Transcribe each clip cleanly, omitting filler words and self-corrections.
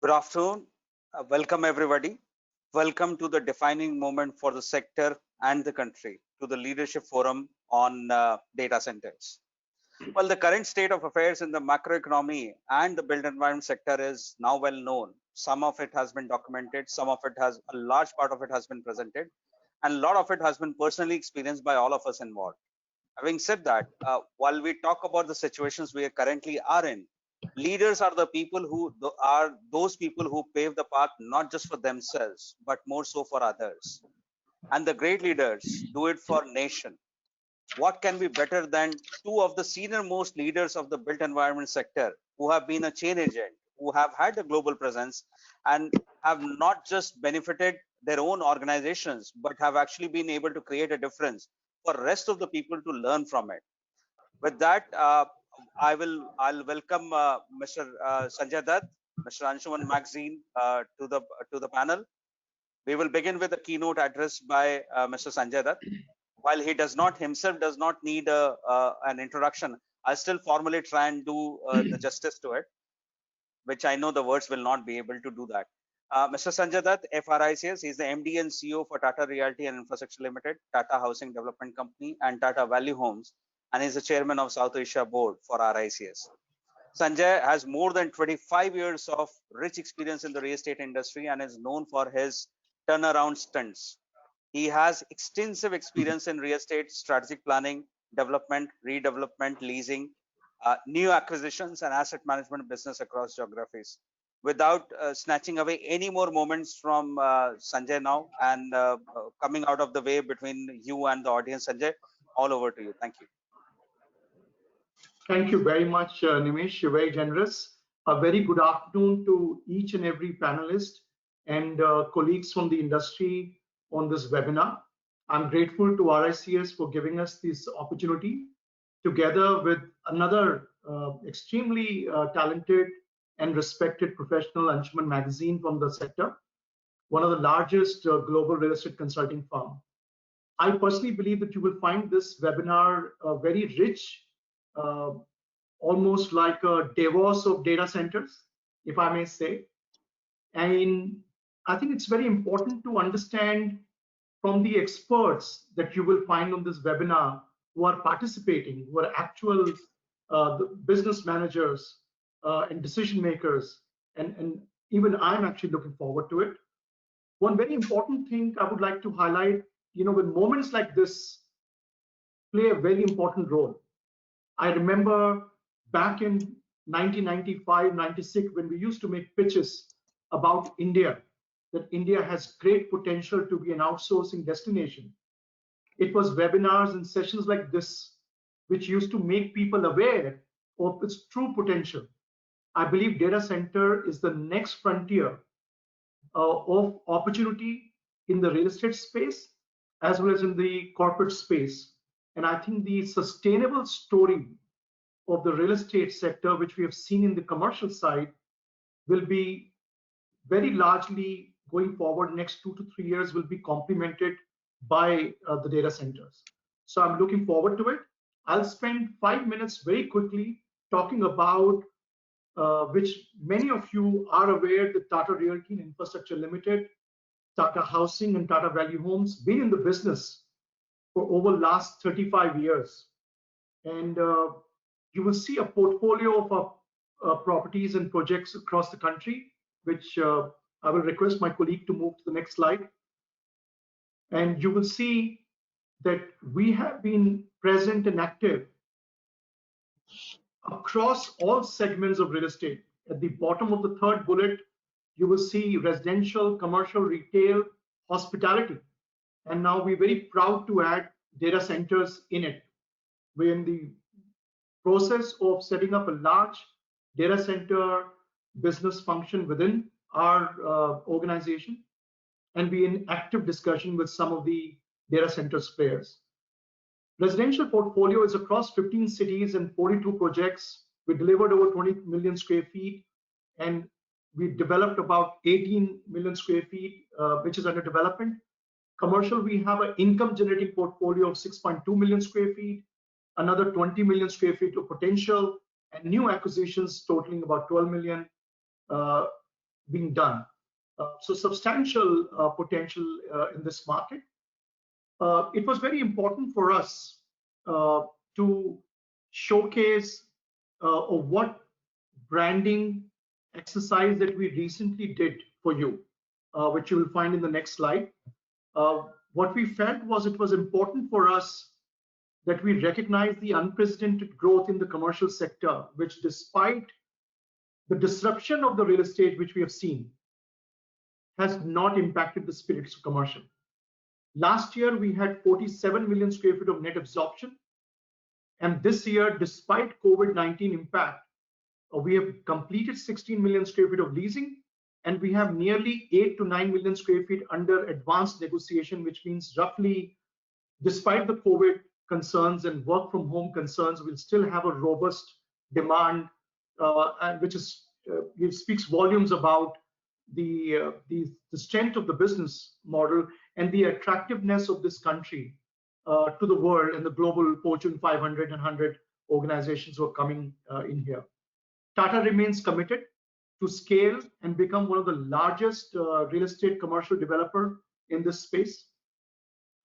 Good afternoon. Welcome, everybody. Welcome to the defining moment for the sector and the country, to the Leadership Forum on Data Centers. Well, the current state of affairs in the macroeconomy and the built environment sector is now well known. Some of it has been documented, a large part of it has been presented, and a lot of it has been personally experienced by all of us involved. Having said that, while we talk about the situations we currently are in, leaders are the people who are those people who pave the path not just for themselves, but more so for others. And the great leaders do it for nation. What can be better than two of the senior most leaders of the built environment sector who have been a chain agent, who have had a global presence and have not just benefited their own organizations, but have actually been able to create a difference for the rest of the people to learn from it. With that, I'll welcome Mr. Sanjay Dutt, Mr. Anshuman Magazine to the panel. We will begin with a keynote address by Mr. Sanjay Dutt. While he does not need an introduction, I'll still formally try and do the justice to it, which I know the words will not be able to do that. Mr. Sanjay Dutt, FRICS, he is the MD and CEO for Tata Realty and Infrastructure Limited, Tata Housing Development Company, and Tata Value Homes, and is the chairman of South Asia Board for RICS. Sanjay has more than 25 years of rich experience in the real estate industry and is known for his turnaround stunts. He has extensive experience in real estate strategic planning, development, redevelopment, leasing, new acquisitions, and asset management business across geographies. Without snatching away any more moments from Sanjay now and coming out of the way between you and the audience, Sanjay, all over to you. Thank you. Thank you very much, Nimish. You're very generous. A very good afternoon to each and every panelist and colleagues from the industry on this webinar. I'm grateful to RICS for giving us this opportunity, together with another extremely talented and respected professional, Anshuman Magazine from the sector, one of the largest global real estate consulting firm. I personally believe that you will find this webinar very rich, almost like a Davos of data centers, if I may say. And I think it's very important to understand from the experts that you will find on this webinar who are participating, who are actual business managers and decision makers, and even I'm actually looking forward to it. One very important thing I would like to highlight, when moments like this play a very important role. I remember back in 1995, 96, when we used to make pitches about India, that India has great potential to be an outsourcing destination. It was webinars and sessions like this which used to make people aware of its true potential. I believe data center is the next frontier of opportunity in the real estate space as well as in the corporate space. And I think the sustainable story of the real estate sector, which we have seen in the commercial side, will be very largely going forward next 2 to 3 years will be complemented by the data centers. So I'm looking forward to it. I'll spend 5 minutes very quickly talking about which many of you are aware that Tata Realty and Infrastructure Limited, Tata Housing and Tata Value Homes been in the business for over last 35 years. And you will see a portfolio of properties and projects across the country, which I will request my colleague to move to the next slide. And you will see that we have been present and active across all segments of real estate. At the bottom of the third bullet, you will see residential, commercial, retail, hospitality. And now we're very proud to add data centers in it. We're in the process of setting up a large data center business function within our organization, and be in active discussion with some of the data centers players. Residential portfolio is across 15 cities and 42 projects. We delivered over 20 million square feet, and we developed about 18 million square feet, which is under development. Commercial, we have an income generating portfolio of 6.2 million square feet, another 20 million square feet of potential, and new acquisitions totaling about 12 million. being done. So substantial potential in this market. It was very important for us to showcase what branding exercise that we recently did for you, which you will find in the next slide. What we felt was it was important for us that we recognize the unprecedented growth in the commercial sector, which despite the disruption of the real estate which we have seen, has not impacted the spirits of commercial. Last year, we had 47 million square feet of net absorption. And this year, despite COVID-19 impact, we have completed 16 million square feet of leasing, and we have nearly 8 to 9 million square feet under advanced negotiation, which means roughly, despite the COVID concerns and work from home concerns, we'll still have a robust demand, which speaks volumes about the strength of the business model and the attractiveness of this country to the world and the global Fortune 500 and 100 organizations who are coming in here. Tata remains committed to scale and become one of the largest real estate commercial developer in this space.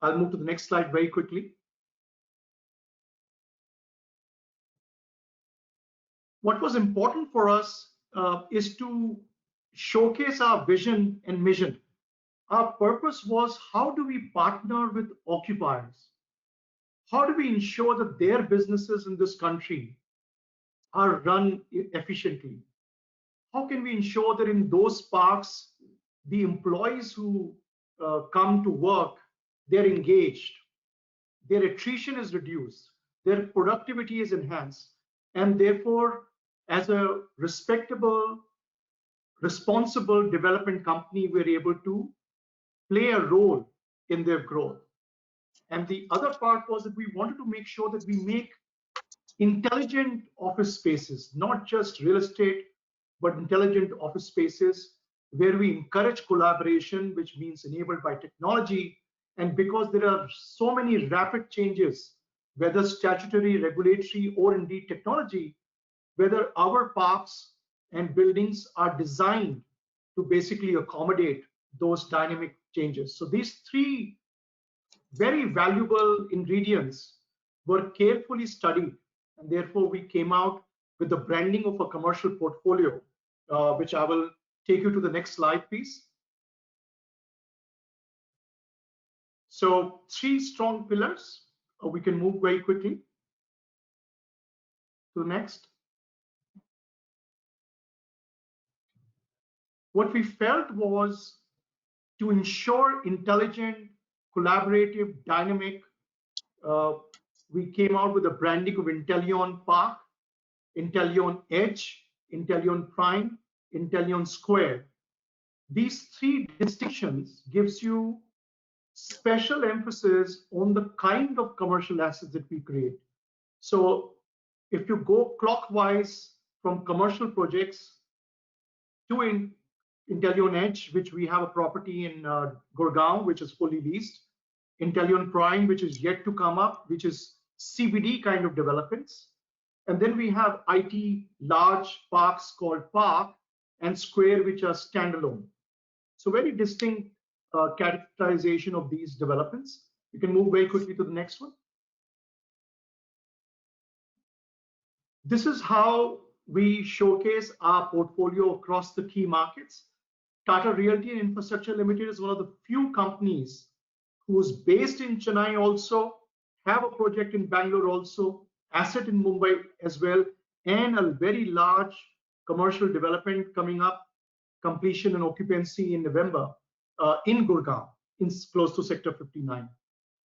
I'll move to the next slide very quickly. What was important for us is to showcase our vision and mission. Our purpose was, how do we partner with occupiers? How do we ensure that their businesses in this country are run efficiently? How can we ensure that in those parks, the employees who come to work, they're engaged, their attrition is reduced, their productivity is enhanced, and therefore, as a respectable, responsible development company, we're able to play a role in their growth. And the other part was that we wanted to make sure that we make intelligent office spaces, not just real estate, but intelligent office spaces where we encourage collaboration, which means enabled by technology. And because there are so many rapid changes, whether statutory, regulatory, or indeed technology, whether our parks and buildings are designed to basically accommodate those dynamic changes. So these three very valuable ingredients were carefully studied, and therefore we came out with the branding of a commercial portfolio, which I will take you to the next slide, please. So 3 strong pillars. We can move very quickly to the next. What we felt was to ensure intelligent, collaborative, dynamic, we came out with a branding of Intellion Park, Intellion Edge, Intellion Prime, Intellion Square. These 3 distinctions gives you special emphasis on the kind of commercial assets that we create. So if you go clockwise from commercial projects to Intellion Edge, which we have a property in Gurgaon, which is fully leased, Intellion Prime, which is yet to come up, which is CBD kind of developments. And then we have IT large parks called Park and Square, which are standalone. So very distinct characterization of these developments. We can move very quickly to the next one. This is how we showcase our portfolio across the key markets. Tata Realty and Infrastructure Limited is one of the few companies who's based in Chennai also, have a project in Bangalore also, asset in Mumbai as well, and a very large commercial development coming up, completion and occupancy in November in Gurgaon, close to Sector 59.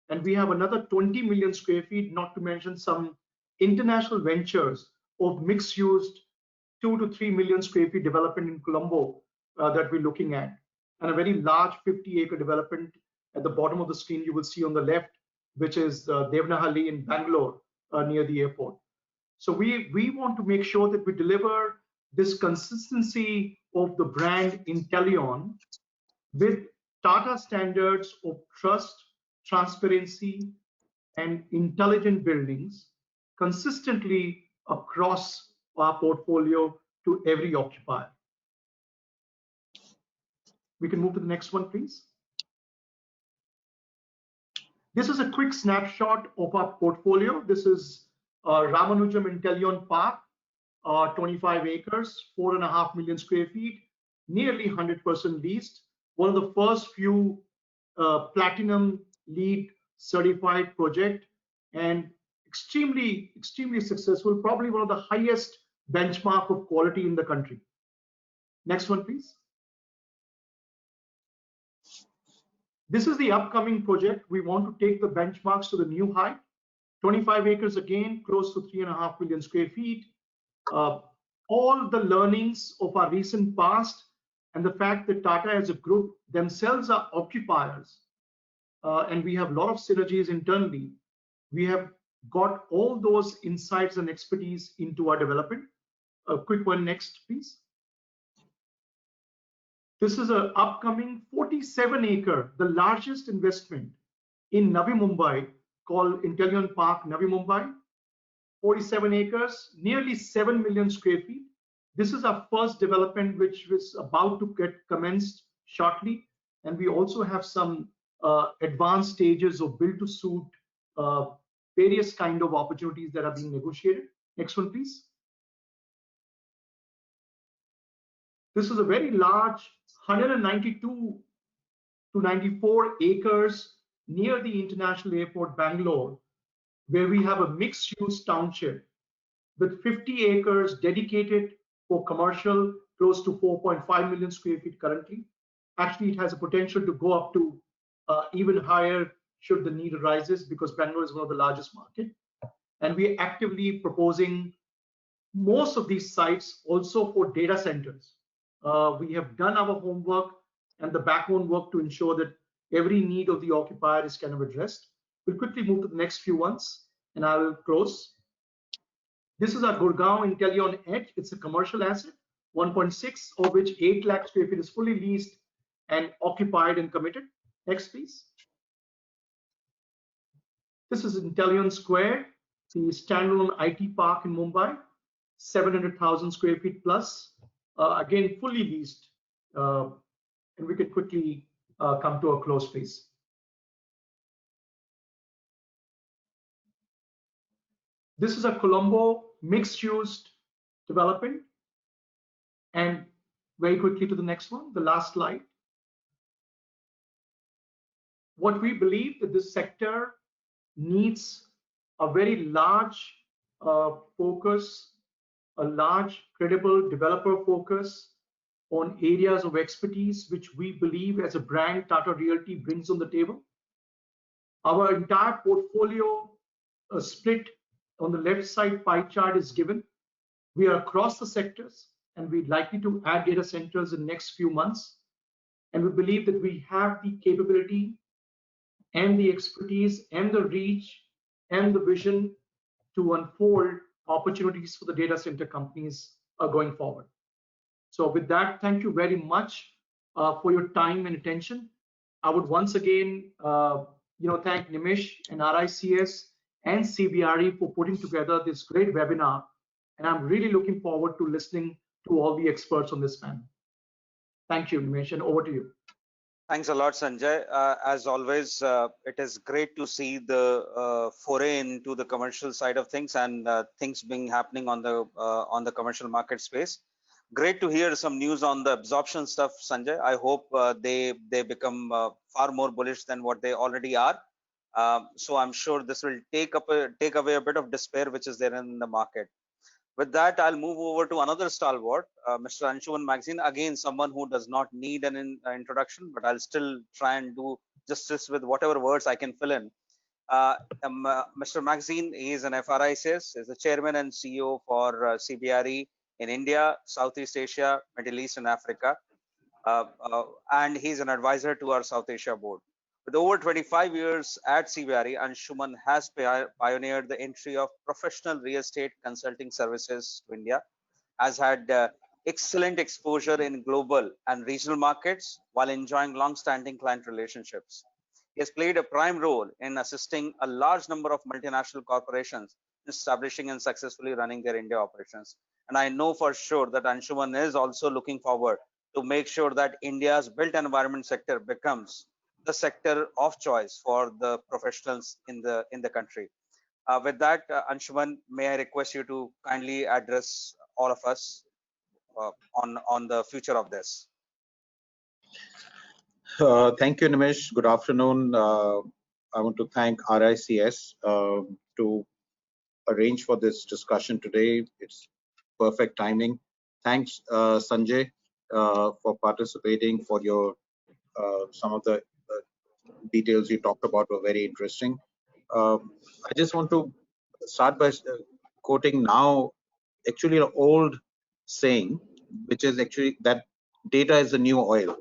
And we have another 20 million square feet, not to mention some international ventures of mixed-use 2 to 3 million square feet development in Colombo that we're looking at, and a very large 50-acre development at the bottom of the screen you will see on the left, which is Devnahalli in Bangalore near the airport. So we want to make sure that we deliver this consistency of the brand Intellion with Tata standards of trust, transparency, and intelligent buildings consistently across our portfolio to every occupier. We can move to the next one, please. This is a quick snapshot of our portfolio. This is Ramanujam Intellion Park, 25 acres, 4.5 million square feet, nearly 100% leased. One of the first few platinum LEED certified project, and extremely successful, probably one of the highest benchmark of quality in the country. Next one, please. This is the upcoming project. We want to take the benchmarks to the new height. 25 acres again, close to 3.5 million square feet. All the learnings of our recent past and the fact that Tata as a group themselves are occupiers, and we have a lot of synergies internally. We have got all those insights and expertise into our development. A quick one next, please. This is an upcoming 47-acre, the largest investment in Navi Mumbai, called Intellion Park Navi Mumbai. 47 acres, nearly 7 million square feet. This is our first development, which was about to get commenced shortly. And we also have some advanced stages of build to suit, various kind of opportunities that are being negotiated. Next one, please. This is a very large 192 to 94 acres near the International Airport, Bangalore, where we have a mixed-use township with 50 acres dedicated for commercial, close to 4.5 million square feet currently. Actually, it has a potential to go up to even higher should the need arises, because Bangalore is one of the largest market. And we're actively proposing most of these sites also for data centers. We have done our homework and the backbone work to ensure that every need of the occupier is kind of addressed. We'll quickly move to the next few ones, and I will close. This is our Gurgaon Intellion Edge. It's a commercial asset, 1.6, of which 8 lakh square feet is fully leased and occupied and committed. Next, please. This is Intellion Square, the standalone IT park in Mumbai, 700,000 square feet plus. Again, fully leased. And we can quickly come to a close, please. This is a Colombo mixed-use development. And very quickly to the next one, the last slide. What we believe that this sector needs a very large focus, a large credible developer focus on areas of expertise, which we believe as a brand Tata Realty brings on the table. Our entire portfolio split on the left side pie chart is given. We are across the sectors, and we're likely to add data centers in the next few months. And we believe that we have the capability and the expertise and the reach and the vision to unfold opportunities for the data center companies going forward. So with that, thank you very much for your time and attention. I would once again thank Nimish and RICS and CBRE for putting together this great webinar. And I'm really looking forward to listening to all the experts on this panel. Thank you, Nimish, and over to you. Thanks a lot, Sanjay. As always, it is great to see the foray into the commercial side of things and things being happening on the commercial market space. Great to hear some news on the absorption stuff, Sanjay. I hope they become far more bullish than what they already are. So I'm sure this will take away a bit of despair which is there in the market. With that, I'll move over to another stalwart, Mr. Anshuman Magazine. Again, someone who does not need an introduction, but I'll still try and do justice with whatever words I can fill in. Mr. Magazine is an FRICS, is the chairman and CEO for CBRE in India, Southeast Asia, Middle East, and Africa. And he's an advisor to our South Asia board. With over 25 years at CBRE, Anshuman has pioneered the entry of professional real estate consulting services to India, has had excellent exposure in global and regional markets while enjoying long-standing client relationships. He has played a prime role in assisting a large number of multinational corporations in establishing and successfully running their India operations. And I know for sure that Anshuman is also looking forward to make sure that India's built environment sector becomes the sector of choice for the professionals in the country. With that, Anshuman, may I request you to kindly address all of us on the future of this? Thank you, Nimish. Good afternoon. I want to thank RICS to arrange for this discussion today. It's perfect timing. Thanks, Sanjay, for participating. For your some of the details you talked about were very interesting. I just want to start by quoting now actually an old saying, which is actually that data is the new oil.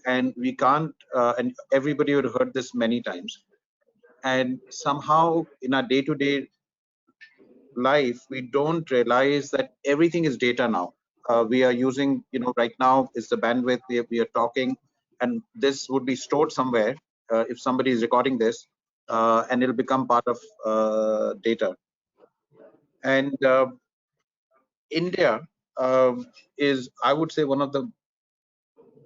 And we can't, and everybody would have heard this many times. And somehow in our day-to-day life, we don't realize that everything is data now. We are using, right now is the bandwidth we are talking, and this would be stored somewhere if somebody is recording this, and it'll become part of data. And India is, I would say, one of the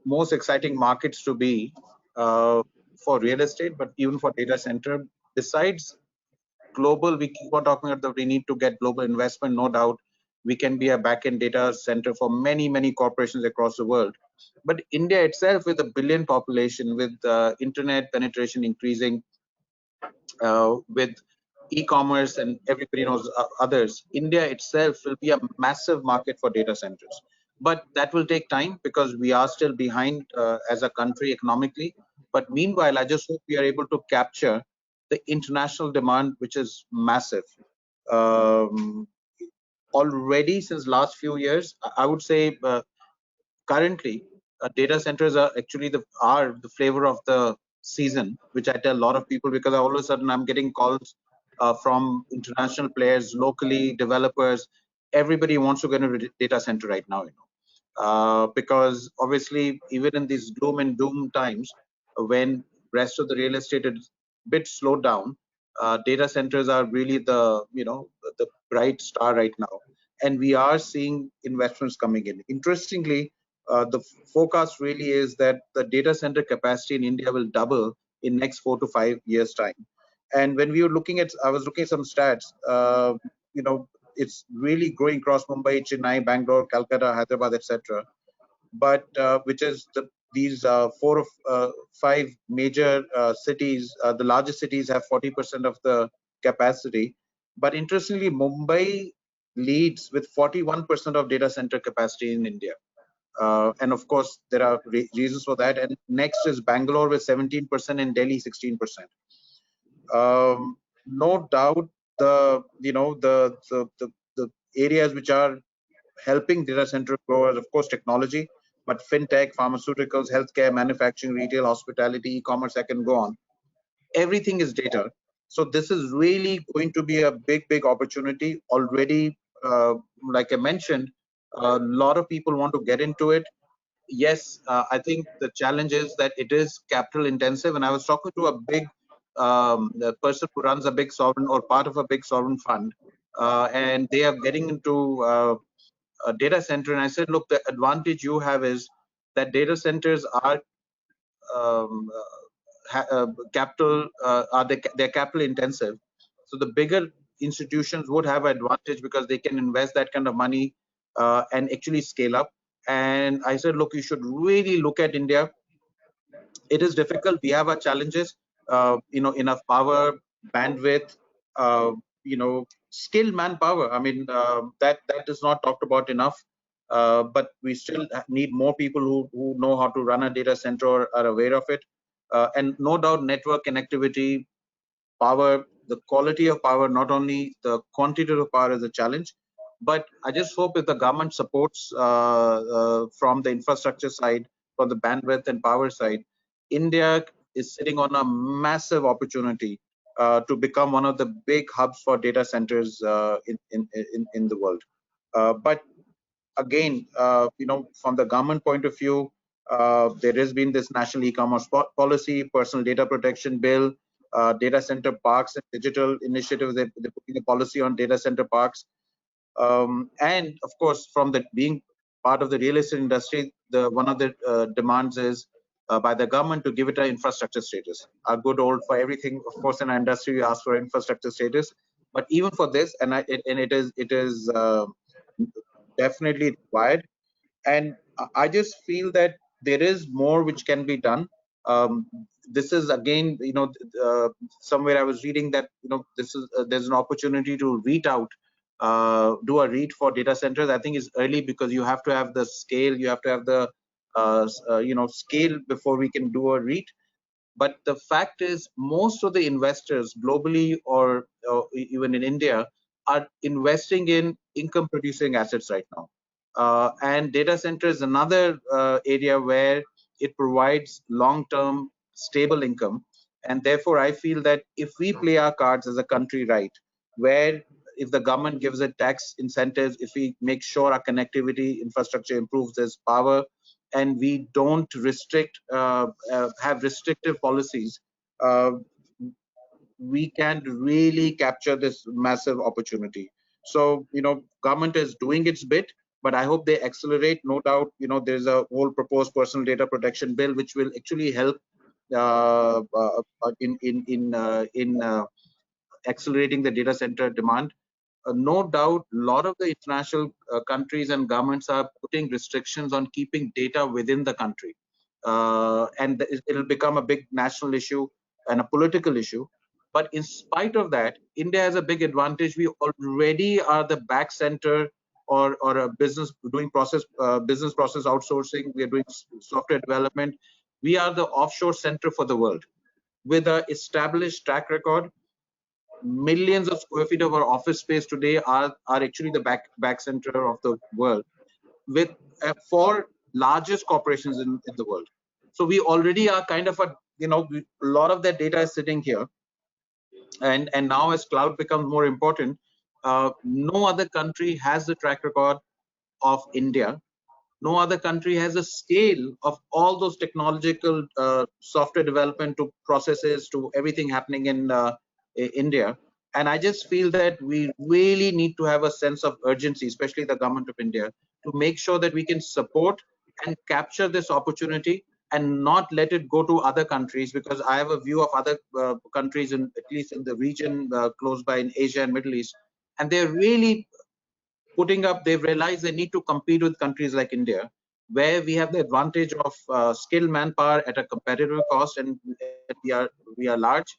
most exciting markets to be for real estate, but even for data center. Besides global, we keep on talking about that we need to get global investment, no doubt. We can be a back-end data center for many, many corporations across the world. But India itself, with a billion population, with internet penetration increasing, with e-commerce and everybody knows others, India itself will be a massive market for data centers. But that will take time because we are still behind as a country economically. But meanwhile, I just hope we are able to capture the international demand, which is massive. Already since last few years, I would say currently data centers are actually the flavor of the season, which I tell a lot of people, because all of a sudden I'm getting calls from international players, locally developers. Everybody wants to get a data center right now, because obviously even in these gloom and doom times, when rest of the real estate is a bit slowed down, data centers are really the bright star right now, and we are seeing investments coming in. Interestingly, the forecast really is that the data center capacity in India will double in next 4 to 5 years time. And when we were looking at, I was looking at some stats, it's really growing across Mumbai, Chennai, Bangalore, Calcutta, Hyderabad, etc. But which is these 4 of 5 major cities, the largest cities have 40% of the capacity. But interestingly, Mumbai leads with 41% of data center capacity in India. And of course, there are reasons for that. And next is Bangalore with 17% and Delhi 16%. No doubt, the areas which are helping data center grow is, of course, technology, but fintech, pharmaceuticals, healthcare, manufacturing, retail, hospitality, e-commerce, I can go on. Everything is data. So this is really going to be a big, big opportunity. Already, like I mentioned, a lot of people want to get into it. Yes, I think the challenge is that it is capital intensive. And I was talking to a big the person who runs a big sovereign or part of a big sovereign fund, and they are getting into a data center. And I said, look, the advantage you have is that data centers are um, capital, they're capital intensive. So the bigger institutions would have an advantage because they can invest that kind of money and actually scale up. And I said, look, you should really look at India. It is difficult. We have our challenges, enough power, bandwidth, skilled manpower. I mean, that is not talked about enough. But we still need more people who know how to run a data center or are aware of it. And no doubt, network connectivity, power, the quality of power, not only the quantity of power is a challenge. But I just hope if the government supports from the infrastructure side, from the bandwidth and power side, India is sitting on a massive opportunity to become one of the big hubs for data centers in the world. But again, from the government point of view, there has been this national e-commerce policy, personal data protection bill, data center parks and digital initiatives. They're putting a policy on data center parks. And of course, from the being part of the real estate industry, one of the demands is by the government to give it an infrastructure status. A good old for everything, of course, in our industry, we ask for infrastructure status. But even for this, and it is definitely required. And I just feel that there is more which can be done. This is again, somewhere I was reading that there's an opportunity to REIT out, do a REIT for data centers. I think it's early because you have to have the scale, you have to have the scale before we can do a REIT. But the fact is, most of the investors globally or even in India are investing in income producing assets right now. And data center is another area where it provides long-term stable income. And therefore, I feel that if we play our cards as a country right, where if the government gives it tax incentives, if we make sure our connectivity infrastructure improves, there's power, and we don't have restrictive policies, uh, we can really capture this massive opportunity. So, government is doing its bit, but I hope they accelerate. No doubt, there's a whole proposed personal data protection bill, which will actually help in accelerating the data center demand. No doubt, a lot of the international countries and governments are putting restrictions on keeping data within the country. And it'll become a big national issue and a political issue. But in spite of that, India has a big advantage. We already are the back center or a business doing business process outsourcing. We are doing software development. We are the offshore center for the world with an established track record. Millions of square feet of our office space today are actually the back center of the world with four largest corporations in the world. So we already are kind of a lot of that data is sitting here, and now as cloud becomes more important, no other country has the track record of India. No other country has a scale of all those technological software development to processes to everything happening in India. And I just feel that we really need to have a sense of urgency, especially the government of India, to make sure that we can support and capture this opportunity and not let it go to other countries, because I have a view of other countries, at least in the region close by in Asia and Middle East, and they're really they've realized they need to compete with countries like India, where we have the advantage of skilled manpower at a competitive cost, and we are large.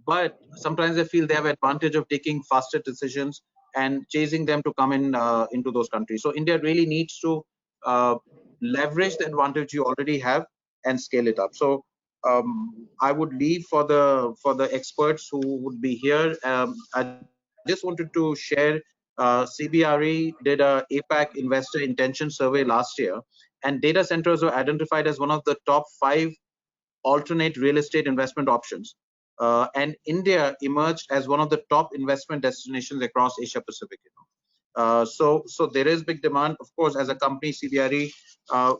But sometimes I feel they have advantage of taking faster decisions and chasing them to come in into those countries. So India really needs to uh, leverage the advantage you already have and scale it up. So I would leave for the experts who would be here. I just wanted to share. CBRE did a APAC investor intention survey last year, and data centers were identified as one of the top 5 alternate real estate investment options. And India emerged as one of the top investment destinations across Asia Pacific. So there is big demand. Of course, as a company, CBRE,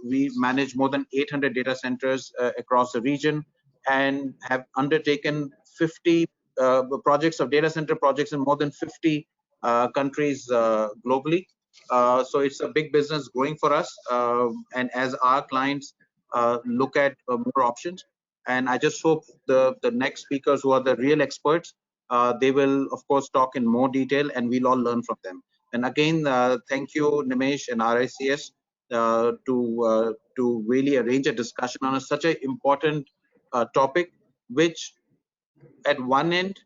we manage more than 800 data centers across the region and have undertaken 50 projects of data center projects in more than 50 countries globally. So it's a big business growing for us. And as our clients look at more options, and I just hope the next speakers, who are the real experts, they will, of course, talk in more detail, and we'll all learn from them. And again, thank you, Nimesh and RICS, to really arrange a discussion on such an important topic, which at one end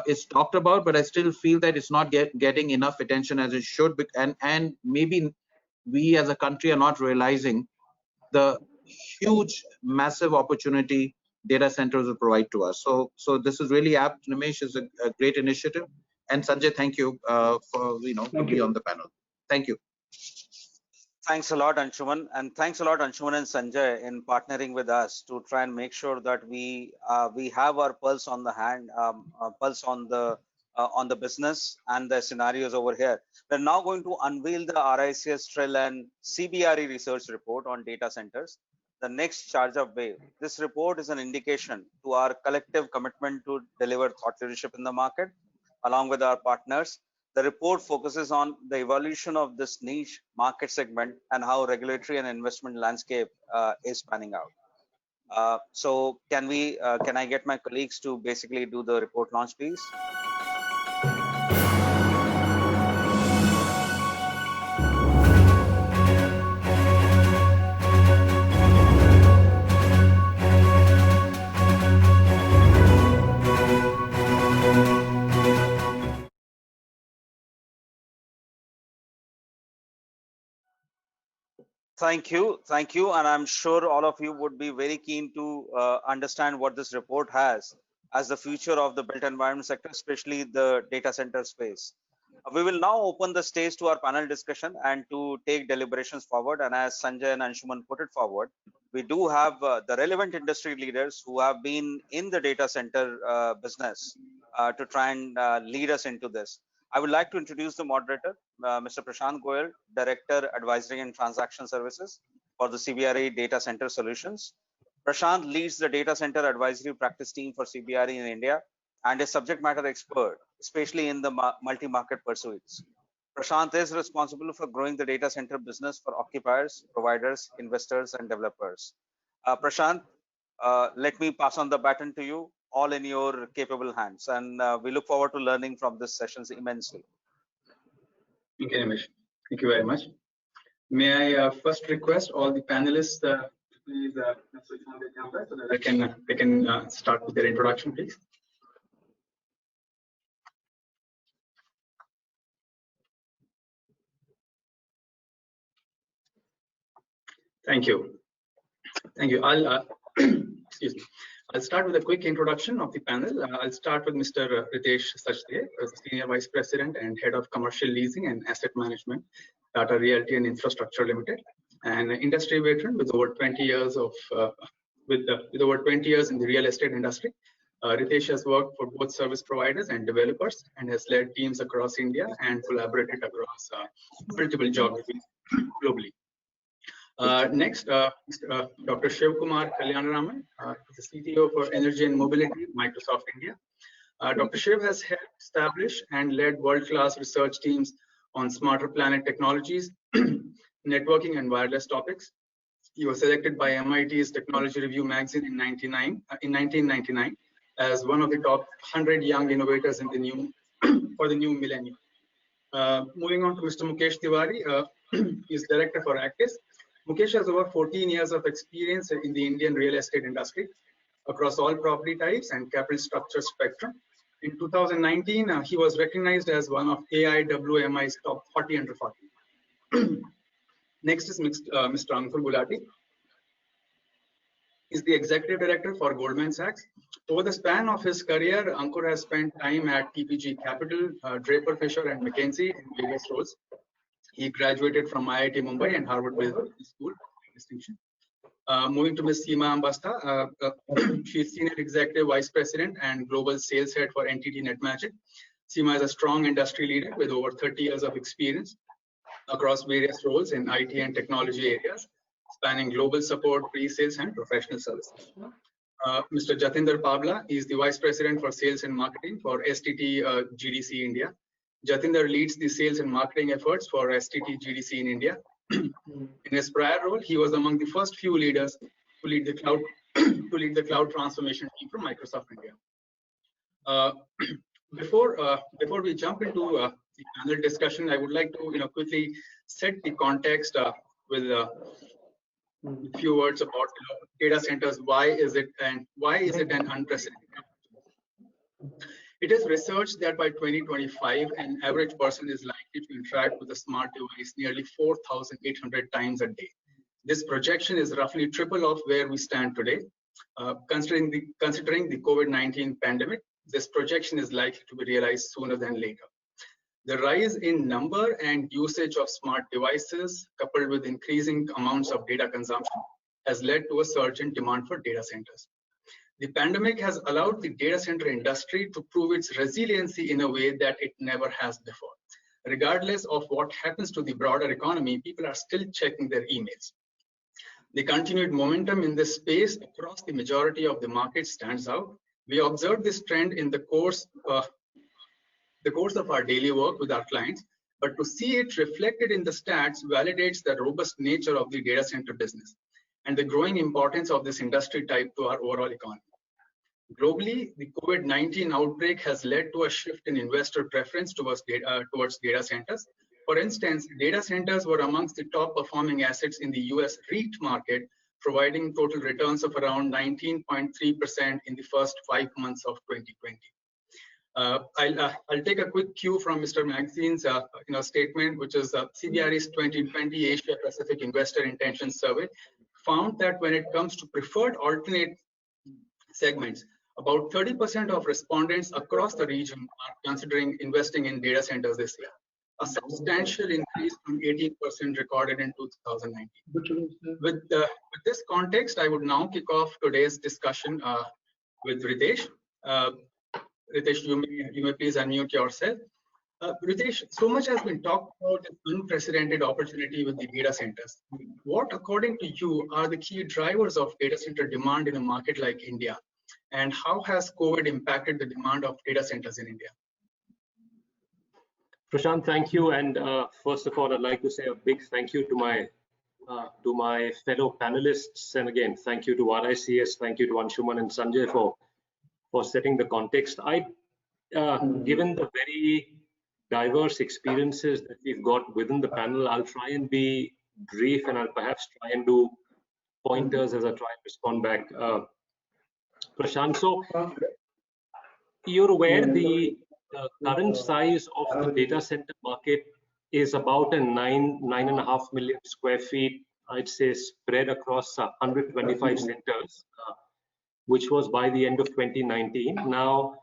is talked about, but I still feel that it's not getting enough attention as it should. And maybe we as a country are not realizing the huge, massive opportunity data centers will provide to us. So this is really apt. Nimesh is a great initiative, and Sanjay, thank you for to be on the panel. Thank you. Thanks a lot, Anshuman, and thanks a lot, Anshuman and Sanjay, in partnering with us to try and make sure that we have our pulse on the hand, pulse on the business and the scenarios over here. We're now going to unveil the RICS Trill and CBRE research report on data centers, the next charge of wave. This report is an indication to our collective commitment to deliver thought leadership in the market, along with our partners. The report focuses on the evolution of this niche market segment and how regulatory and investment landscape is panning out. So can I get my colleagues to basically do the report launch, please? Thank you, and I'm sure all of you would be very keen to understand what this report has as the future of the built environment sector, especially the data center space. We will now open the stage to our panel discussion and to take deliberations forward. And as Sanjay and Anshuman put it forward, we do have the relevant industry leaders who have been in the data center business to try and lead us into this. I would like to introduce the moderator, Mr. Prashant Goyal, Director, Advisory and Transaction Services for the CBRE Data Center Solutions. Prashant leads the data center advisory practice team for CBRE in India and is subject matter expert, especially in the multi-market pursuits. Prashant is responsible for growing the data center business for occupiers, providers, investors, and developers. Prashant, let me pass on the baton to you, all in your capable hands. And we look forward to learning from this sessions immensely. Okay, Ramesh. Thank you very much. May I first request all the panelists please switch on the camera so that they can start with their introduction, please. Thank you. Thank you. I'll excuse me. I'll start with a quick introduction of the panel. I'll start with Mr. Ritesh Sachdev, Senior Vice President and Head of Commercial Leasing and Asset Management, Tata Realty and Infrastructure Limited, an industry veteran with over 20 years of with over 20 years in the real estate industry. Ritesh has worked for both service providers and developers and has led teams across India and collaborated across multiple geographies globally. Next, Dr. Shiv Kumar Kalyanaraman, the CTO for Energy and Mobility, Microsoft India. Dr. Shiv has helped establish and led world-class research teams on smarter planet technologies, networking and wireless topics. He was selected by MIT's Technology Review magazine in 1999 as one of the top 100 young innovators in the new for the new millennium. Moving on to Mr. Mukesh Tiwari, he is Director for Actis. Mukesh has over 14 years of experience in the Indian real estate industry across all property types and capital structure spectrum. In 2019, he was recognized as one of AIWMI's top 40 under 40. Next is Mr. Ankur Gulati. He's the Executive Director for Goldman Sachs. Over the span of his career, Ankur has spent time at TPG Capital, Draper Fisher and McKinsey in various roles. He graduated from IIT Mumbai and Harvard Business School, distinction. Moving to Ms. Seema Ambasta, she's Senior Executive Vice President and Global Sales Head for NTT NetMagic. Seema is a strong industry leader with over 30 years of experience across various roles in IT and technology areas, spanning global support, pre-sales, and professional services. Mr. Jatinder Pabla is the Vice President for Sales and Marketing for STT GDC India. Jatinder leads the sales and marketing efforts for STT GDC in India. In his prior role, he was among the first few leaders to lead the cloud transformation team from Microsoft India. Before we jump into the panel discussion, I would like to quickly set the context with a few words about data centers. Why is it an unprecedented? It is researched that by 2025, an average person is likely to interact with a smart device nearly 4,800 times a day. This projection is roughly triple of where we stand today. Considering the COVID-19 pandemic, this projection is likely to be realized sooner than later. The rise in number and usage of smart devices, coupled with increasing amounts of data consumption, has led to a surge in demand for data centers. The pandemic has allowed the data center industry to prove its resiliency in a way that it never has before. Regardless of what happens to the broader economy, people are still checking their emails. The continued momentum in this space across the majority of the market stands out. We observed this trend in the course the course of our daily work with our clients, but to see it reflected in the stats validates the robust nature of the data center business and the growing importance of this industry type to our overall economy. Globally, the COVID-19 outbreak has led to a shift in investor preference towards data centers. For instance, data centers were amongst the top performing assets in the US REIT market, providing total returns of around 19.3% in the first 5 months of 2020. I'll take a quick cue from Mr. Magazine's statement, which is CBRE's 2020 Asia Pacific Investor Intention Survey, found that when it comes to preferred alternate segments, about 30% of respondents across the region are considering investing in data centers this year, a substantial increase from 18% recorded in 2019. With this context, I would now kick off today's discussion with Ritesh. Ritesh, you may please unmute yourself. Ritesh, so much has been talked about an unprecedented opportunity with the data centers. What, according to you, are the key drivers of data center demand in a market like India? And how has COVID impacted the demand of data centers in India? Prashant, thank you. And first of all, I'd like to say a big thank you to my fellow panelists. And again, thank you to RICS, thank you to Anshuman and Sanjay for setting the context. Given the very diverse experiences that we've got within the panel, I'll try and be brief, and I'll perhaps try and do pointers as I try and respond back. Prashant, so you're aware the current size of the data center market is about a 9.5 million square feet, I'd say, spread across 125 centers, which was by the end of 2019. Now,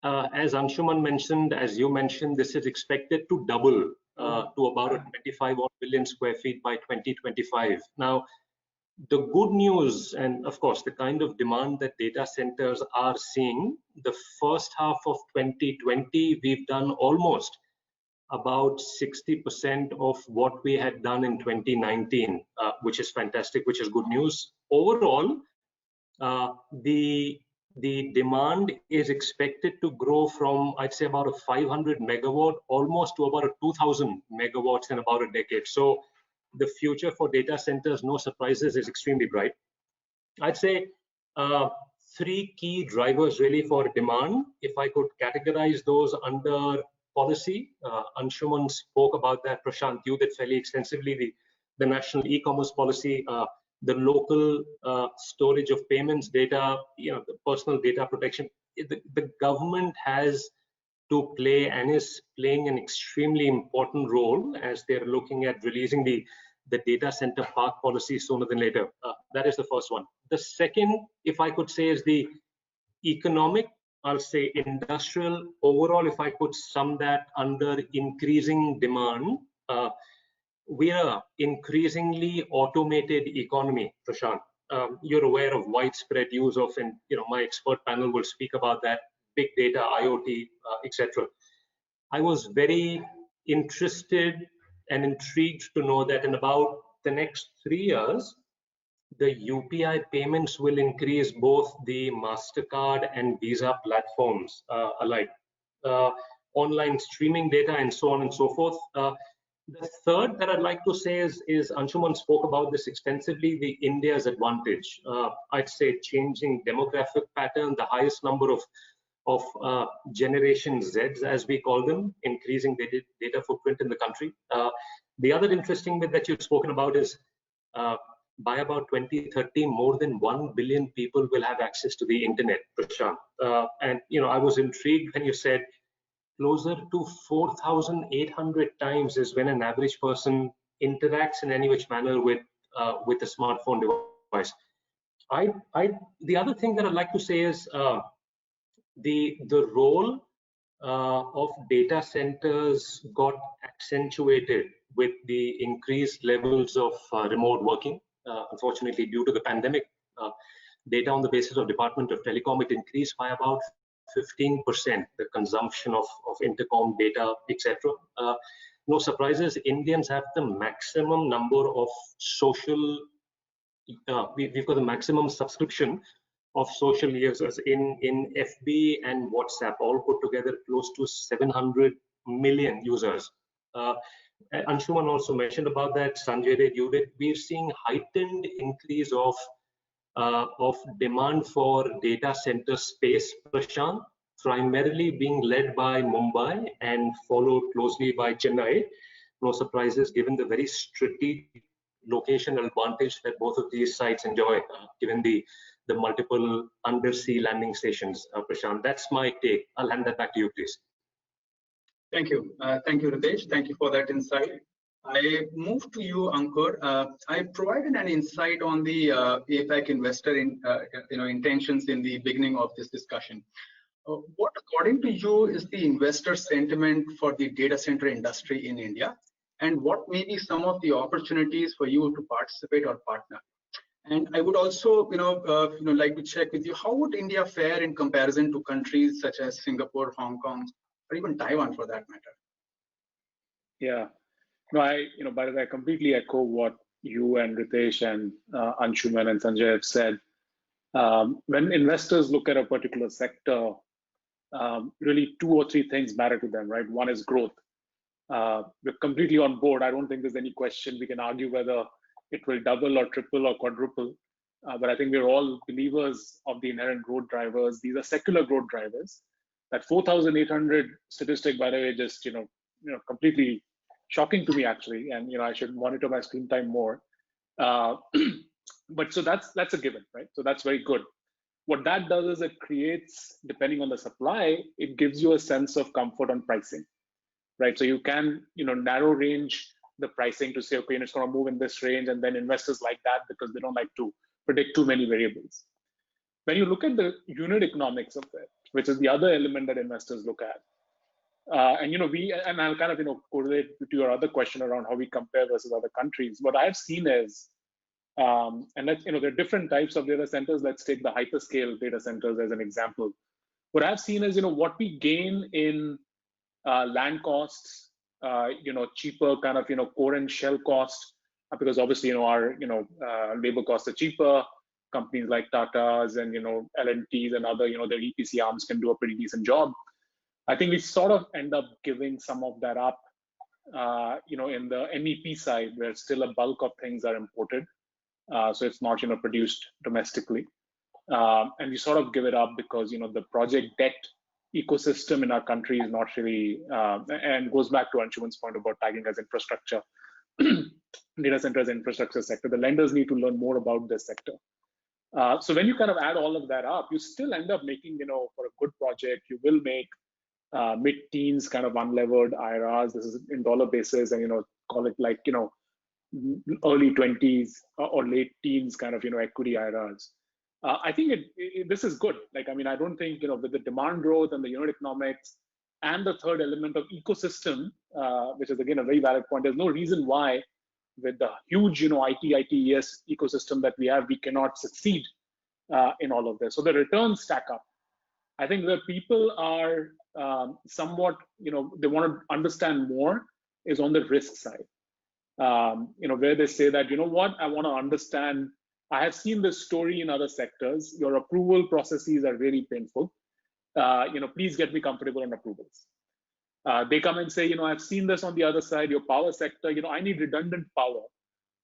as Anshuman mentioned, as you mentioned, this is expected to double to about a 25 million square feet by 2025. Now, the good news, and of course, the kind of demand that data centers are seeing, the first half of 2020, we've done almost about 60% of what we had done in 2019, which is fantastic, which is good news. Overall, the demand is expected to grow from, I'd say, about a 500 megawatt almost to about a 2000 megawatts in about a decade. So the future for data centers, no surprises, is extremely bright. I'd say three key drivers really for demand. If I could categorize those under policy, Anshuman spoke about that. Prashant, you did fairly extensively, the national e-commerce policy, the local storage of payments data, the personal data protection. The government has to play and is playing an extremely important role as they're looking at releasing the data center park policy sooner than later. That is the first one. The second, if I could say, is the economic, I'll say industrial. Overall, if I could sum that under increasing demand, we are increasingly automated economy, Prashant. You're aware of widespread use of, and my expert panel will speak about that, big data, IoT, etc. I was very interested and intrigued to know that in about the next 3 years, the UPI payments will increase both the MasterCard and Visa platforms alike, online streaming data, and so on and so forth. The third that I'd like to say is Anshuman spoke about this extensively, the India's advantage. I'd say changing demographic pattern, the highest number of Generation Zs, as we call them, increasing data footprint in the country. The other interesting bit that you've spoken about is by about 2030, more than 1 billion people will have access to the internet, Prashant. And I was intrigued when you said closer to 4,800 times is when an average person interacts in any which manner with a smartphone device. The other thing that I'd like to say is the role of data centers got accentuated with the increased levels of remote working. Unfortunately, due to the pandemic, data on the basis of Department of Telecom, it increased by about 15%, the consumption of intercom data, etc. No surprises, Indians have the maximum number of social, we've got the maximum subscription of social users in FB and WhatsApp, all put together close to 700 million users. Anshuman also mentioned about that. Sanjay did, you did. We're seeing heightened increase of demand for data center space, Prashant, primarily being led by Mumbai and followed closely by Chennai. No surprises given the very strategic location advantage that both of these sites enjoy, given the multiple undersea landing stations. Prashant, that's my take. I'll hand that back to you, please. Thank you. Thank you, Ritesh. Thank you for that insight. I move to you, Ankur. I provided an insight on the APAC investor intentions in the beginning of this discussion. What, according to you, is the investor sentiment for the data center industry in India, and what may be some of the opportunities for you to participate or partner? And I would also, like to check with you, how would India fare in comparison to countries such as Singapore, Hong Kong, or even Taiwan, for that matter? Yeah. No, by the way, I completely echo what you and Ritesh and Anshuman and Sanjay have said. When investors look at a particular sector, really 2 or 3 things matter to them, right? One is growth. We're completely on board. I don't think there's any question. We can argue whether it will double or triple or quadruple, but I think we're all believers of the inherent growth drivers. These are secular growth drivers. That 4,800 statistic, by the way, just completely shocking to me, actually, and I should monitor my screen time more. But so that's a given, right? So that's very good. What that does is it creates, depending on the supply, it gives you a sense of comfort on pricing, right? So you can narrow range the pricing to say, okay, it's going to move in this range, and then investors like that because they don't like to predict too many variables. When you look at the unit economics of it, which is the other element that investors look at, and I'll kind of correlate to your other question around how we compare versus other countries. What I've seen is, and let's there are different types of data centers. Let's take the hyperscale data centers as an example. What I've seen is what we gain in land costs, cheaper kind of core and shell cost, because obviously our labor costs are cheaper. Companies like Tata's and L&T's and other their EPC arms can do a pretty decent job. I think we sort of end up giving some of that up, in the MEP side, where still a bulk of things are imported, so it's not produced domestically, and we sort of give it up because the project debt ecosystem in our country is not really, and goes back to Anshuman's point about tagging as infrastructure, data center as infrastructure sector. The lenders need to learn more about this sector. So when you kind of add all of that up, you still end up making, for a good project, you will make mid-teens kind of unlevered IRRs. This is in dollar basis, and call it like early 20s or late teens kind of equity IRRs. I think this is good. Like, I mean, I don't think with the demand growth and the unit economics and the third element of ecosystem, which is again a very valid point. There's no reason why, with the huge ITES ecosystem that we have, we cannot succeed in all of this. So the returns stack up. I think where people are somewhat, they want to understand more is on the risk side. Where they say that, what, I want to understand, I have seen this story in other sectors. Your approval processes are really painful. Please get me comfortable on approvals. They come and say, I've seen this on the other side, your power sector, I need redundant power.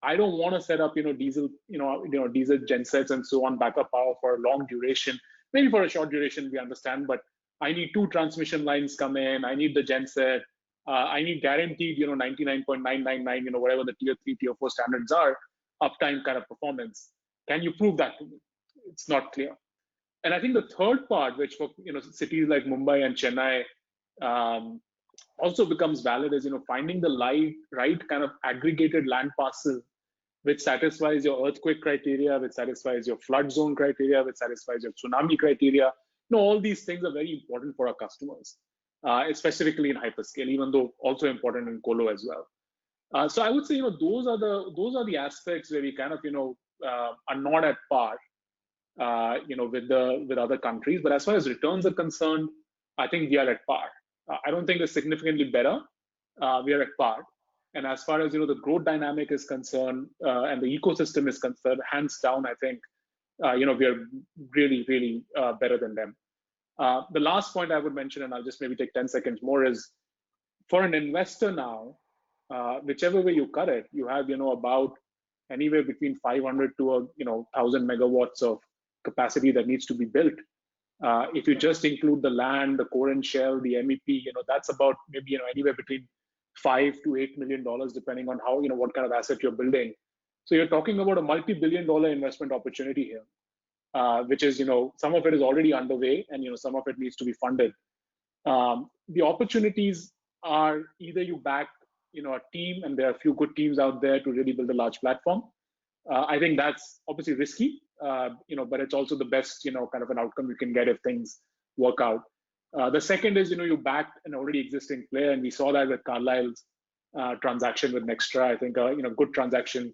I don't want to set up, diesel, diesel gensets and so on, backup power for a long duration. Maybe for a short duration, we understand, but I need 2 transmission lines come in. I need the genset. I need guaranteed, 99.999, whatever the tier 3, tier 4 standards are, uptime kind of performance. Can you prove that to me? It's not clear. And I think the third part, which for cities like Mumbai and Chennai also becomes valid, is finding the right kind of aggregated land parcel which satisfies your earthquake criteria, which satisfies your flood zone criteria, which satisfies your tsunami criteria. All these things are very important for our customers, specifically in hyperscale, even though also important in colo as well. So I would say, those are the aspects where we kind of, are not at par, with other countries. But as far as returns are concerned, I think we are at par. I don't think it's significantly better. We are at par. And as far as the growth dynamic is concerned, and the ecosystem is concerned, hands down, I think we are really, really better than them. The last point I would mention, and I'll just maybe take 10 seconds more, is for an investor now, whichever way you cut it, you have about anywhere between 500 to 1,000 megawatts of capacity that needs to be built. If you just include the land, the core and shell, the MEP, that's about maybe anywhere between $5 to $8 million, depending on how what kind of asset you're building. So you're talking about a multi-billion-dollar investment opportunity here, which is some of it is already underway, and some of it needs to be funded. The opportunities are either you back a team, and there are a few good teams out there to really build a large platform. I think that's obviously risky, but it's also the best kind of an outcome you can get if things work out. The second is you back an already existing player, and we saw that with Carlyle's transaction with Nextra. I think good transaction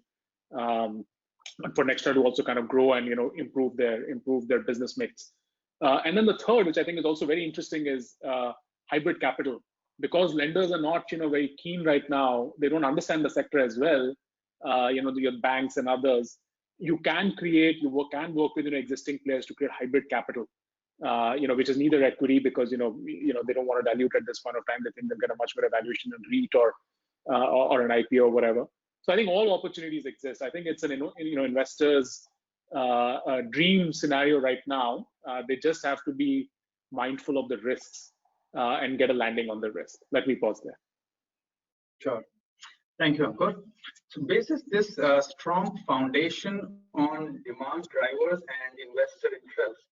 for Nextra to also kind of grow and improve their business mix. And then the third, which I think is also very interesting, is hybrid capital. Because lenders are not very keen right now, they don't understand the sector as well. Your banks and others, you can work with existing players to create hybrid capital, which is neither equity, because they don't want to dilute at this point of time. They think they'll get a much better valuation in REIT or an IPO or whatever. So I think all opportunities exist. I think it's an investors' dream scenario right now. They just have to be mindful of the risks and get a landing on the risk. Let me pause there. Sure. Thank you, Ankur. So basis this strong foundation on demand drivers and investor interest,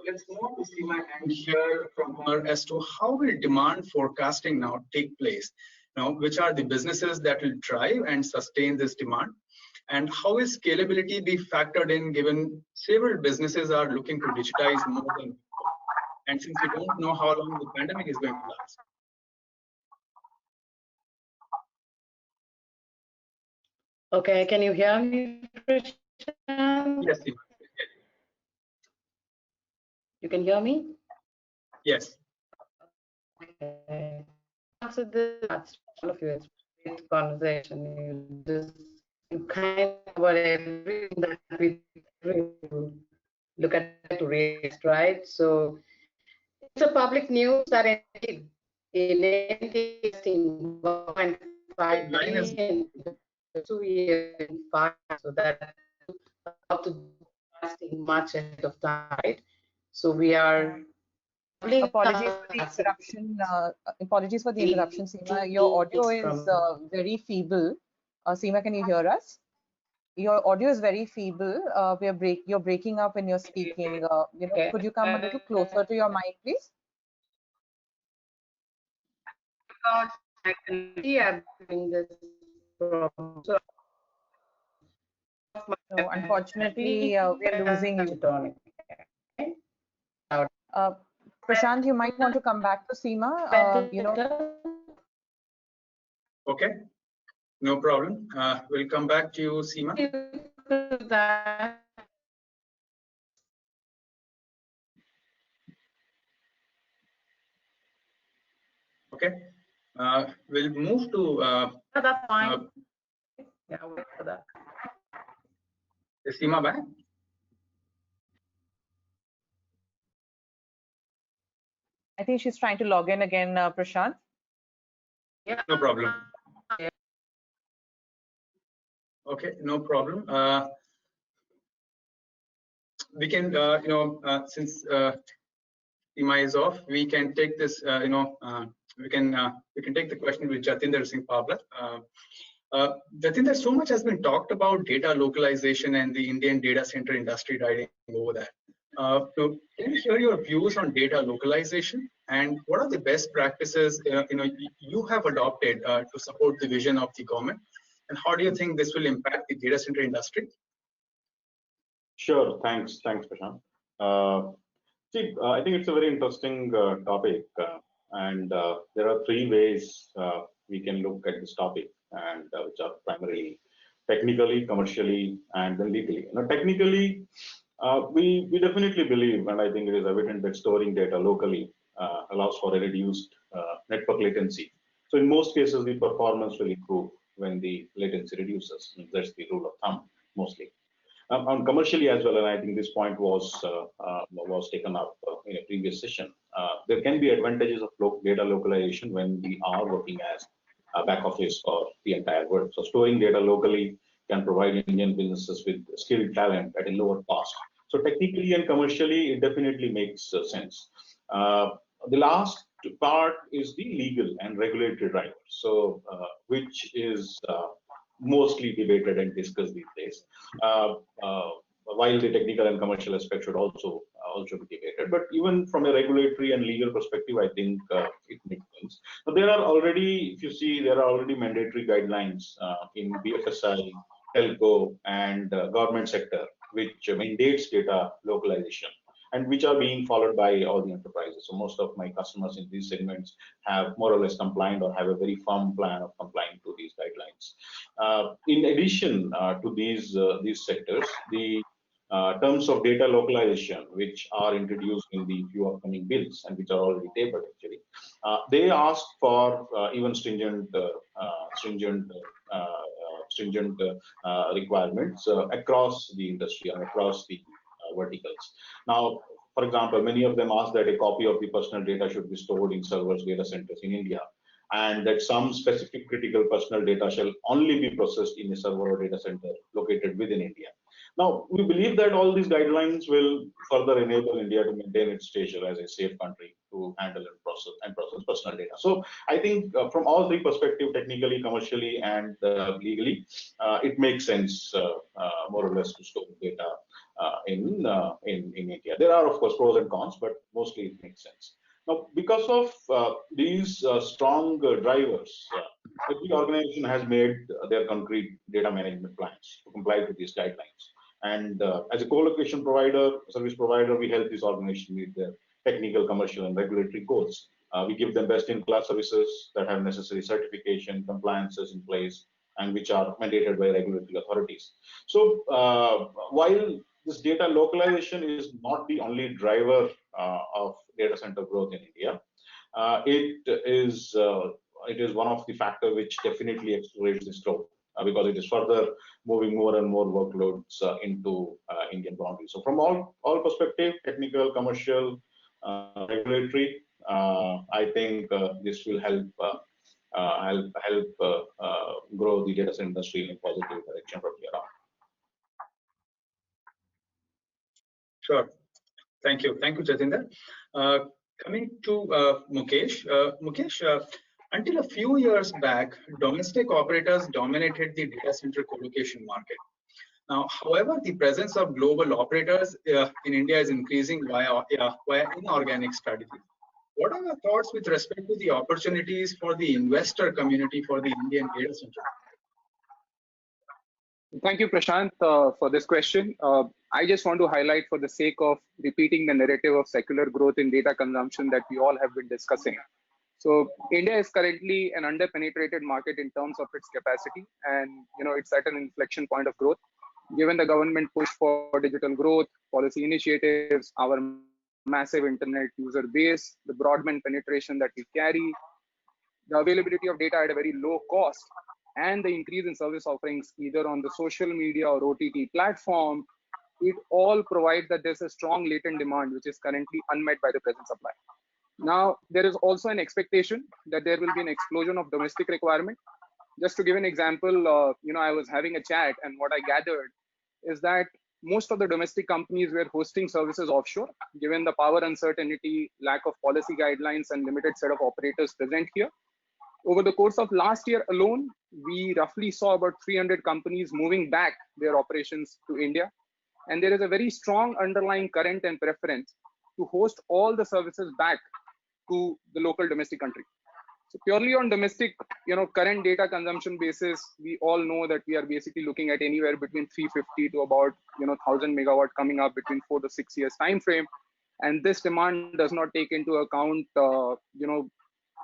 let's move on to Seema and hear from her as to how will demand forecasting now take place. Which are the businesses that will drive and sustain this demand, and how is scalability be factored in, given several businesses are looking to digitize more than before, and since we don't know how long the pandemic is going to last. Okay, can you hear me, Prashant? Yes, you can hear me? Yes. Okay. After this, all of you, it's a great conversation. You kind of cover everything that we look at to raise, right? So it's a public news that in investing 1.5 million in 2 years in 5, so that up to much ahead of time, right? So we are. Apologies for the interruption. Apologies for the interruption, Seema. Your audio is very feeble. Seema, can you hear us? Your audio is very feeble. You're breaking up when you're speaking. Could you come a little closer to your mic, please? I can see having this problem. So, unfortunately, we are losing you. Prashant, you might want to come back to Seema. Okay, no problem. We'll come back to you, Seema. Okay, we'll move to. That's fine. Yeah, I'll wait for that. Is Seema back? I think she's trying to log in again, Prashant. Yeah. No problem. Okay, no problem. We can, since Seema is off, we can take this. We can take the question with Jatinder Singh Pavla. Jatinder, so much has been talked about data localization and the Indian data center industry riding over that. So can you share your views on data localization, and what are the best practices you have adopted to support the vision of the government, and how do you think this will impact the data center industry? Sure, thanks, Prashant. I think it's a very interesting topic, and there are three ways we can look at this topic, and which are primarily technically, commercially, and then legally. Technically, we definitely believe, and I think it is evident, that storing data locally allows for a reduced network latency. So in most cases, the performance will improve when the latency reduces. That's the rule of thumb, mostly. on commercially as well, and I think this point was taken up in a previous session. There can be advantages of data localization when we are working as a back office for the entire world. So storing data locally can provide Indian businesses with skilled talent at a lower cost. So technically and commercially, it definitely makes sense. The last part is the legal and regulatory drivers, so which is mostly debated and discussed these days. While the technical and commercial aspect should also be debated, but even from a regulatory and legal perspective, I think it makes sense. But there are already, if you see, there are already mandatory guidelines in BFSI, telco, and government sector, which mandates data localization, and which are being followed by all the enterprises. So most of my customers in these segments have more or less compliant or have a very firm plan of complying to these guidelines. In addition to these sectors, the terms of data localization, which are introduced in the few upcoming bills and which are already tabled actually, they ask for even stringent requirements across the industry and across the verticals. Now, for example, many of them ask that a copy of the personal data should be stored in servers, data centers in India, and that some specific critical personal data shall only be processed in a server or data center located within India. Now, we believe that all these guidelines will further enable India to maintain its stature as a safe country to handle and process personal data. So I think from all three perspectives, technically, commercially, and legally, it makes sense more or less to store data in India. There are, of course, pros and cons, but mostly it makes sense. Now, because of these strong drivers, every organization has made their concrete data management plans to comply to these guidelines. And as a co-location provider, service provider, we help these organizations meet their technical, commercial, and regulatory goals. We give them best-in-class services that have necessary certification, compliances in place, and which are mandated by regulatory authorities. So while this data localization is not the only driver of data center growth in India, it is one of the factors which definitely accelerates this growth because it is further moving more and more workloads into Indian boundaries. So from all perspective, technical, commercial, regulatory, I think this will help grow the data center industry in a positive direction from here on. Sure. Thank you, Jatinder. Coming to Mukesh. Mukesh, until a few years back, domestic operators dominated the data center colocation market. Now, however, the presence of global operators in India is increasing via inorganic strategy. What are your thoughts with respect to the opportunities for the investor community for the Indian data center? Thank you, Prashant, for this question. I just want to highlight, for the sake of repeating the narrative of secular growth in data consumption that we all have been discussing. So India is currently an under-penetrated market in terms of its capacity, and it's at an inflection point of growth. Given the government push for digital growth, policy initiatives, our massive internet user base, the broadband penetration that we carry, the availability of data at a very low cost, and the increase in service offerings either on the social media or OTT platform, it all provides that there's a strong latent demand which is currently unmet by the present supply. Now, there is also an expectation that there will be an explosion of domestic requirement. Just to give an example, I was having a chat, and what I gathered is that most of the domestic companies were hosting services offshore, given the power uncertainty, lack of policy guidelines, and limited set of operators present here. Over the course of last year alone, we roughly saw about 300 companies moving back their operations to India. And there is a very strong underlying current and preference to host all the services back to the local domestic country. So purely on domestic, current data consumption basis, we all know that we are basically looking at anywhere between 350 to about 1,000 megawatt coming up between 4 to 6 years time frame. And this demand does not take into account the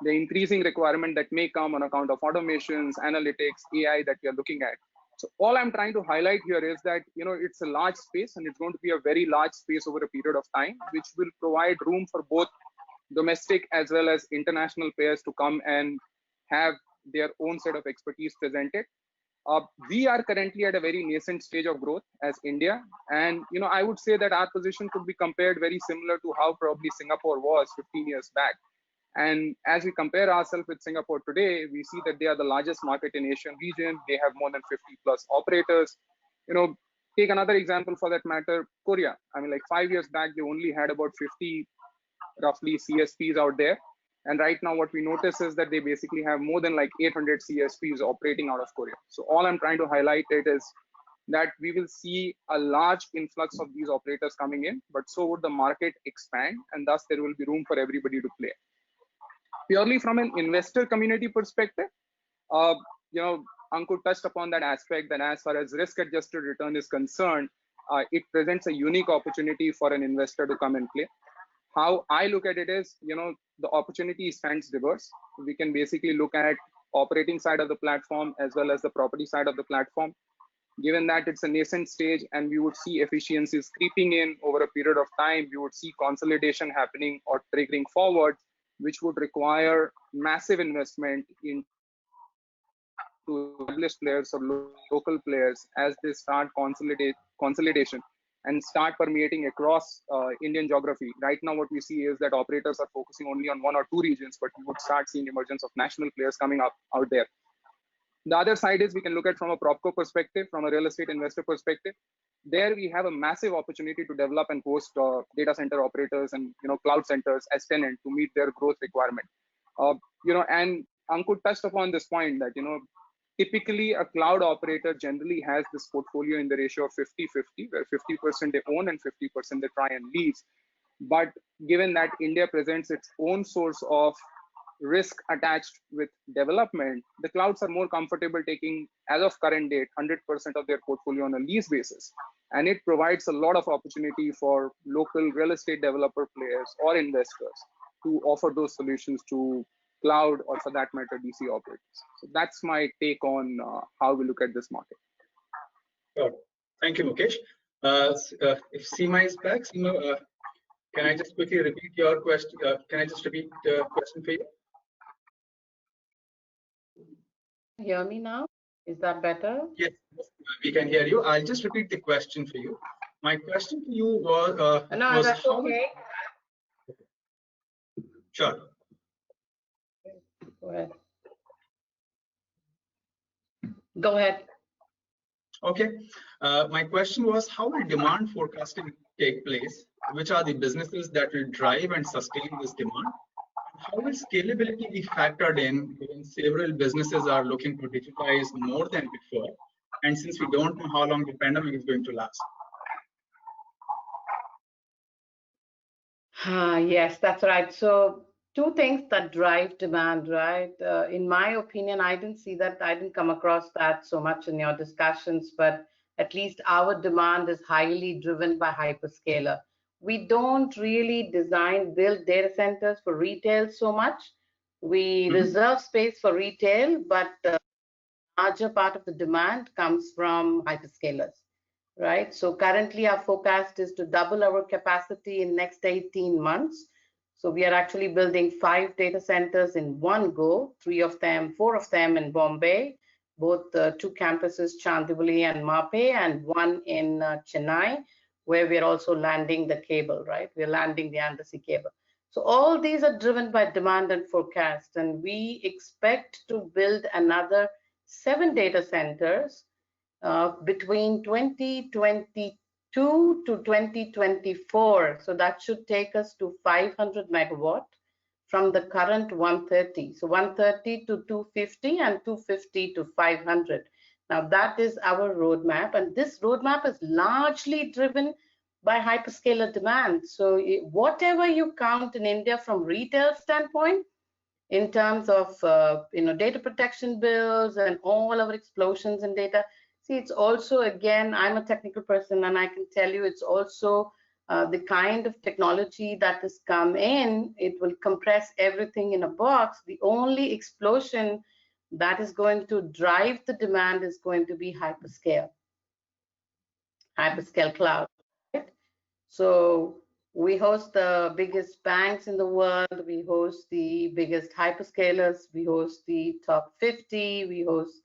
increasing requirement that may come on account of automations, analytics, AI that we are looking at. So all I'm trying to highlight here is that it's a large space, and it's going to be a very large space over a period of time, which will provide room for both domestic as well as international players to come and have their own set of expertise presented. We are currently at a very nascent stage of growth as India, and I would say that our position could be compared very similar to how probably Singapore was 15 years back. And as we compare ourselves with Singapore today, we see that they are the largest market in Asian region. They have more than 50 plus operators. Take another example for that matter, Korea. I mean, like 5 years back, they only had about 50 roughly CSPs out there. And right now what we notice is that they basically have more than like 800 CSPs operating out of Korea. So all I'm trying to highlight it is that we will see a large influx of these operators coming in, but so would the market expand, and thus there will be room for everybody to play. Purely from an investor community perspective, Ankur touched upon that aspect, that as far as risk-adjusted return is concerned, it presents a unique opportunity for an investor to come and play. How I look at it is, the opportunity stands diverse. We can basically look at operating side of the platform as well as the property side of the platform. Given that it's a nascent stage and we would see efficiencies creeping in over a period of time, we would see consolidation happening or triggering forward, which would require massive investment into established players or local players as they start consolidation and start permeating across Indian geography. Right now, what we see is that operators are focusing only on 1 or 2 regions, but we would start seeing emergence of national players coming up out there. The other side is we can look at from a PropCo perspective, from a real estate investor perspective. There we have a massive opportunity to develop and host data center operators and cloud centers as tenant to meet their growth requirement. And Ankur touched upon this point that typically a cloud operator generally has this portfolio in the ratio of 50-50, where 50% they own and 50% they try and lease. But given that India presents its own source of risk attached with development, the clouds are more comfortable taking, as of current date, 100% of their portfolio on a lease basis. And it provides a lot of opportunity for local real estate developer players or investors to offer those solutions to cloud or for that matter DC operators. So that's my take on how we look at this market. Sure. Thank you, Mukesh. If Seema is back, Seema, can I just quickly repeat your question? Can I just repeat the question for you? Hear me now? Is that better? Yes, we can hear you. I'll just repeat the question for you. My question to you was, no, that's okay. Sure. Go ahead. Go ahead. Okay. My question was, how will demand forecasting take place? Which are the businesses that will drive and sustain this demand? How will scalability be factored in when several businesses are looking to digitize more than before? And since we don't know how long the pandemic is going to last. Yes, that's right. So 2 things that drive demand, right? In my opinion, I didn't see that. I didn't come across that so much in your discussions, but at least our demand is highly driven by hyperscaler. We don't really build data centers for retail so much. We reserve space for retail, but the larger part of the demand comes from hyperscalers, right? So currently our forecast is to double our capacity in next 18 months. So we are actually building 5 data centers in one go, 4 of them in Bombay, both 2 campuses, Chandivali and Mape, and 1 in Chennai, where we're also landing the cable, right? We're landing the undersea cable. So all these are driven by demand and forecast, and we expect to build another 7 data centers between 2022 to 2024. So that should take us to 500 megawatt from the current 130. So 130 to 250 and 250 to 500. Now that is our roadmap, and this roadmap is largely driven by hyperscaler demand. So whatever you count in India from retail standpoint, in terms of data protection bills and all our explosions in data, see, it's also, again, I'm a technical person, and I can tell you it's also the kind of technology that has come in. It will compress everything in a box. The only explosion that is going to drive the demand is going to be hyperscale cloud, right? So we host the biggest banks in the world. We host the biggest hyperscalers. We host the top 50. We host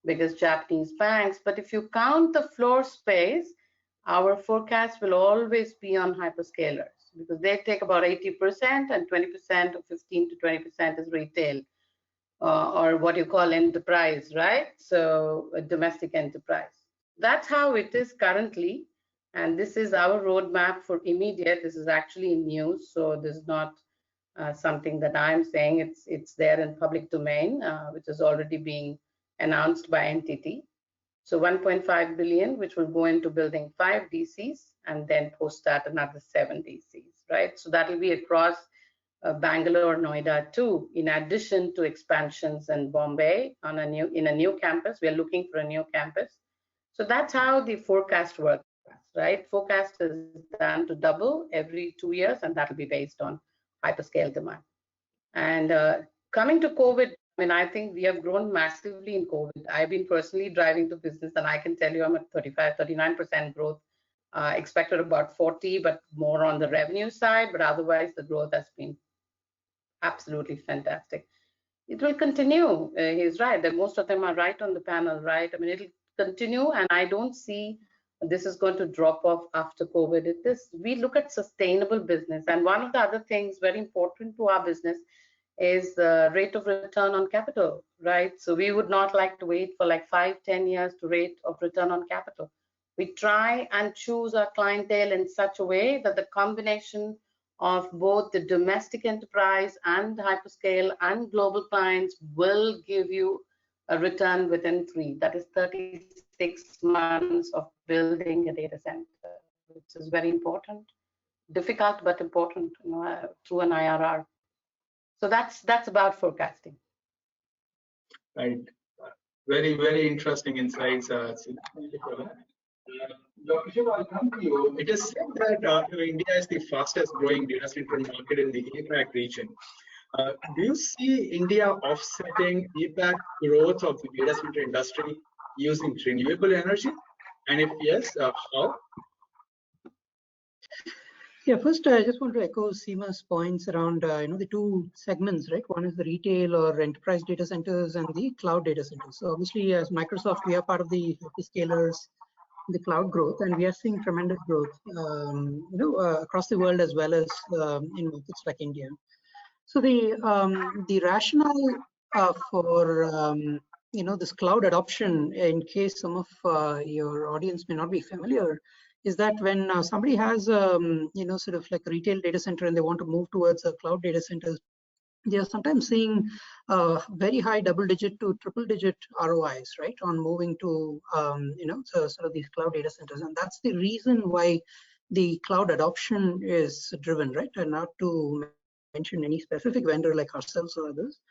because Japanese banks. But if you count the floor space, our forecast will always be on hyperscalers because they take about 80% and 20% or 15 to 20% is retail or what you call enterprise, right? So a domestic enterprise. That's how it is currently. And this is our roadmap for immediate. This is actually in news, so this is not something that I'm saying. It's there in public domain, which is already being announced by NTT. So 1.5 billion, which will go into building 5 DCs, and then post that another 7 DCs, right? So that will be across Bangalore, Noida too, in addition to expansions in Bombay in a new campus. We are looking for a new campus. So that's how the forecast works, right? Forecast is done to double every 2 years, and that will be based on hyperscale demand. And coming to COVID, I mean, I think we have grown massively in COVID. I've been personally driving the business, and I can tell you I'm at 35, 39% growth. Expected about 40, but more on the revenue side. But otherwise, the growth has been absolutely fantastic. It will continue. He's right. That most of them are right on the panel, right? I mean, it'll continue, and I don't see this is going to drop off after COVID. We look at sustainable business, and one of the other things very important to our business is the rate of return on capital, right? So we would not like to wait for like 5-10 years to rate of return on capital. We try and choose our clientele in such a way that the combination of both the domestic enterprise and hyperscale and global clients will give you a return within 3. That is 36 months of building a data center, which is very important. Difficult, but important, through an IRR. So that's about forecasting. Right. Very, very interesting insights. Dr. Shiva, I'll come to you. It is said that India is the fastest growing data center market in the APAC region. Do you see India offsetting APAC growth of the data center industry using renewable energy? And if yes, how? Yeah, first I just want to echo Seema's points around the two segments, right? One is the retail or enterprise data centers and the cloud data centers. So obviously, as Microsoft, we are part of the hyperscalers, the cloud growth, and we are seeing tremendous growth, across the world as well as in markets like India. So the rationale for this cloud adoption, in case some of your audience may not be familiar, is that when somebody has sort of like a retail data center and they want to move towards a cloud data center, they are sometimes seeing very high double-digit to triple-digit ROIs, right, on moving to sort of these cloud data centers, and that's the reason why the cloud adoption is driven, right, and not to mention any specific vendor like ourselves or others.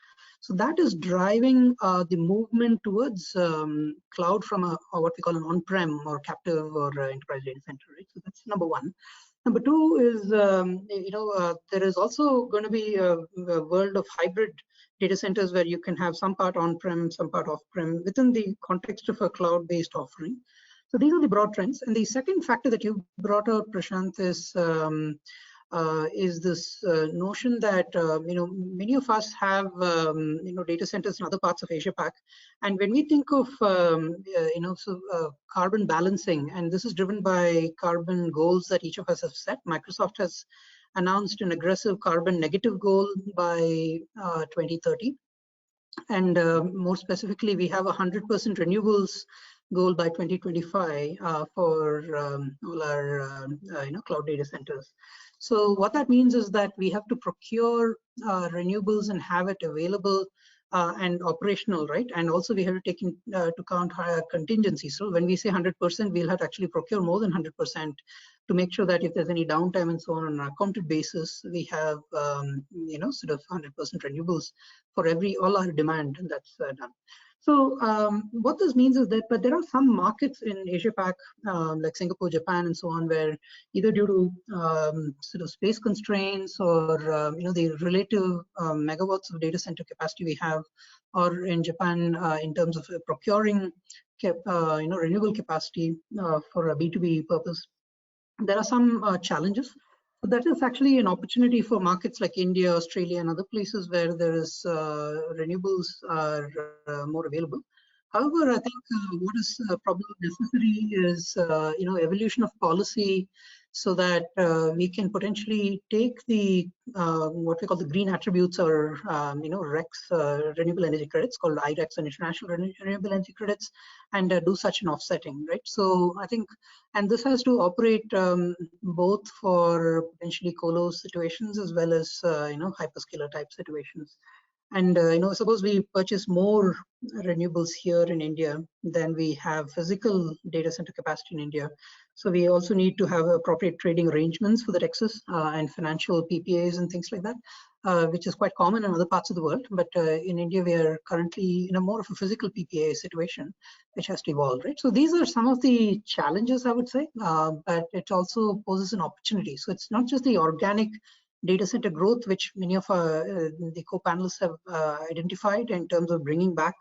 So that is driving the movement towards cloud from what we call an on-prem or captive or enterprise data center, right? So that's number one. Number two is, there is also going to be a world of hybrid data centers where you can have some part on-prem, some part off-prem within the context of a cloud-based offering. So these are the broad trends. And the second factor that you brought out, Prashant, is this notion that many of us have data centers in other parts of Asia Pac, and when we think of carbon balancing, and this is driven by carbon goals that each of us have set. Microsoft has announced an aggressive carbon negative goal by 2030, and more specifically, we have 100% renewables goal by 2025 for all our cloud data centers. So what that means is that we have to procure renewables and have it available and operational, right? And also we have to take into account higher contingency. So when we say 100%, we'll have to actually procure more than 100% to make sure that if there's any downtime and so on an accounted basis, we have sort of 100% renewables for all our demand, and that's done. So what this means is that, but there are some markets in Asia Pac, like Singapore, Japan, and so on, where either due to sort of space constraints or the relative megawatts of data center capacity we have, or in Japan in terms of procuring renewable capacity for a B2B purpose, there are some challenges. So that is actually an opportunity for markets like India, Australia, and other places where there is renewables are more available. However, I think what is probably necessary is evolution of policy, so that we can potentially take the what we call the green attributes, or RECS, renewable energy credits, called IRECS and international renewable energy credits, and do such an offsetting, right? So I think, and this has to operate both for potentially colo situations as well as hyperscaler type situations. And suppose we purchase more renewables here in India than we have physical data center capacity in India. So we also need to have appropriate trading arrangements for that excess and financial PPAs and things like that, which is quite common in other parts of the world. But in India, we are currently in a more of a physical PPA situation, which has to evolve, right? So these are some of the challenges, I would say, but it also poses an opportunity. So it's not just the organic data center growth, which many of the co-panelists have identified in terms of bringing back,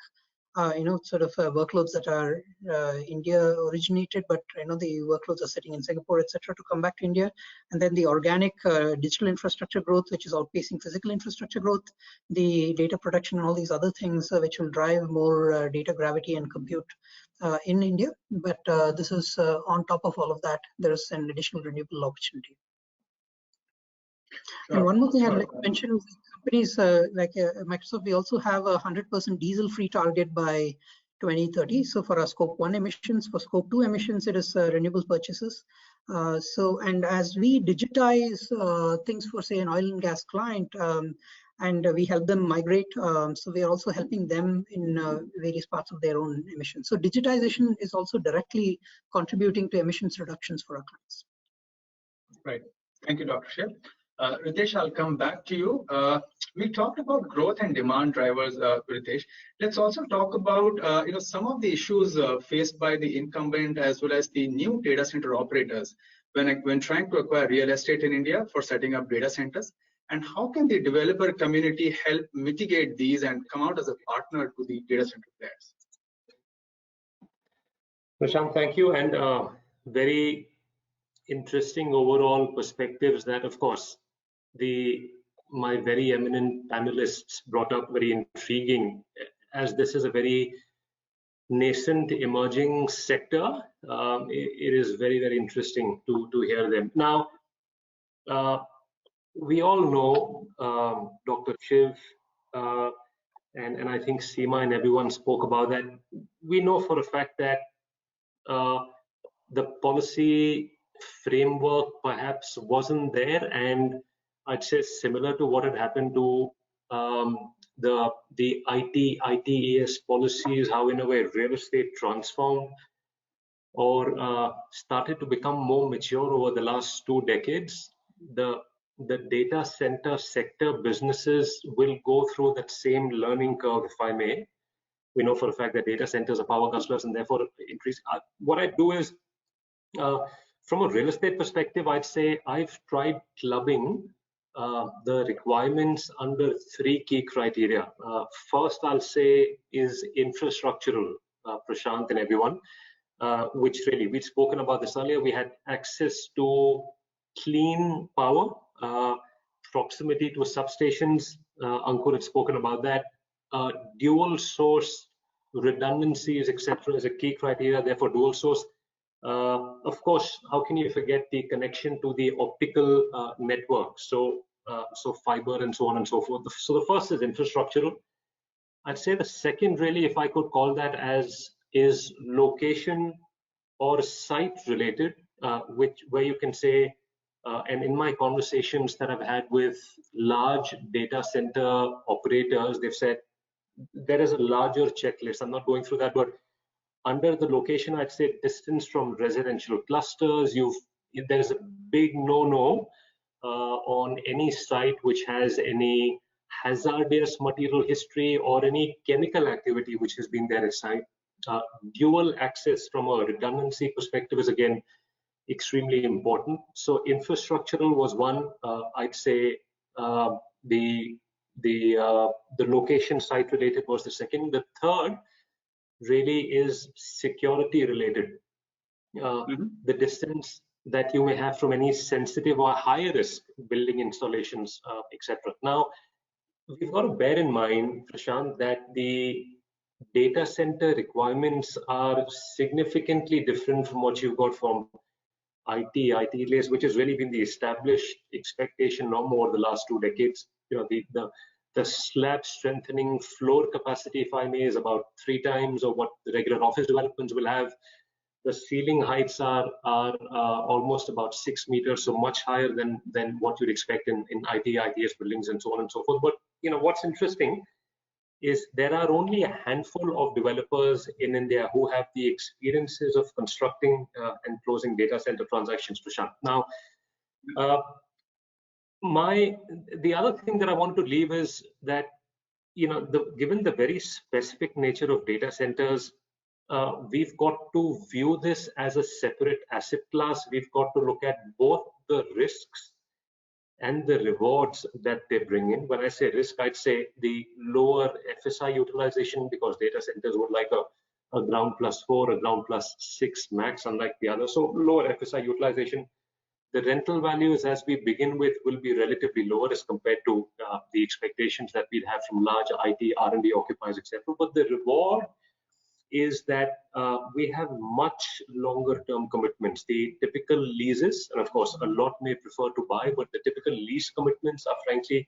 workloads that are India originated, but the workloads are sitting in Singapore, etc., to come back to India. And then the organic digital infrastructure growth, which is outpacing physical infrastructure growth, the data production, and all these other things which will drive more data gravity and compute in India. But this is on top of all of that, there is an additional renewable opportunity. And one more thing I'd like to mention is companies like Microsoft, we also have a 100% diesel-free target by 2030. So for our Scope 1 emissions, for Scope 2 emissions, it is renewable purchases. And as we digitize things for, say, an oil and gas client, and we help them migrate, so we are also helping them in various parts of their own emissions. So digitization is also directly contributing to emissions reductions for our clients. Right. Thank you, Dr. Shiv. Ritesh, I'll come back to you. We talked about growth and demand drivers, Ritesh. Let's also talk about some of the issues faced by the incumbent as well as the new data center operators when trying to acquire real estate in India for setting up data centers. And how can the developer community help mitigate these and come out as a partner to the data center players? Prashant, thank you. And very interesting overall perspectives that, of course, my very eminent panelists brought up, very intriguing, as this is a very nascent emerging sector. It is very, very interesting to hear them. Now, we all know Dr. Shiv and I think Seema and everyone spoke about that. We know for a fact that the policy framework perhaps wasn't there, and I'd say similar to what had happened to the ITES policies, how in a way real estate transformed or started to become more mature over the last 2 decades. The data center sector businesses will go through that same learning curve, if I may. We know for a fact that data centers are power customers and therefore increase. What I do is, from a real estate perspective, I'd say I've tried clubbing the requirements under 3 key criteria. First, I'll say is infrastructural, Prashant and everyone, which really, we'd spoken about this earlier. We had access to clean power, proximity to substations. Ankur had spoken about that. Dual source redundancies, etc., is a key criteria, therefore dual source. Of course, how can you forget the connection to the optical network? So fiber and so on and so forth. So the first is infrastructural. I'd say the second, really, if I could call that as, is location or site related, where you can say, and in my conversations that I've had with large data center operators, they've said there is a larger checklist. I'm not going through that, but under the location, I'd say distance from residential clusters. There is a big no-no on any site which has any hazardous material history or any chemical activity which has been there at site. Dual access from a redundancy perspective is again extremely important. So infrastructural was one. I'd say the location site related was the second. The third really is security related. The distance that you may have from any sensitive or high risk building installations, etc. Now, we've got to bear in mind, Prashant, that the data center requirements are significantly different from what you've got from IT, which has really been the established expectation norm over the last 2 decades. You know, the slab strengthening floor capacity, if I may, is about 3 times of what the regular office developments will have. The ceiling heights are almost about 6 meters, so much higher than what you'd expect in ITS buildings and so on and so forth. But you know what's interesting is there are only a handful of developers in India who have the experiences of constructing and closing data center transactions, Prashant. Now, the other thing that I want to leave is that, you know, given the very specific nature of data centers, we've got to view this as a separate asset class. We've got to look at both the risks and the rewards that they bring in. When I say risk, I'd say the lower FSI utilization, because data centers would like a ground +4, a ground +6 max, unlike the other. So lower FSI utilization. The rental values, as we begin with, will be relatively lower as compared to the expectations that we'd have from large IT, R&D occupiers, etc. But the reward is that we have much longer term commitments. The typical leases, and of course a lot may prefer to buy, but the typical lease commitments are frankly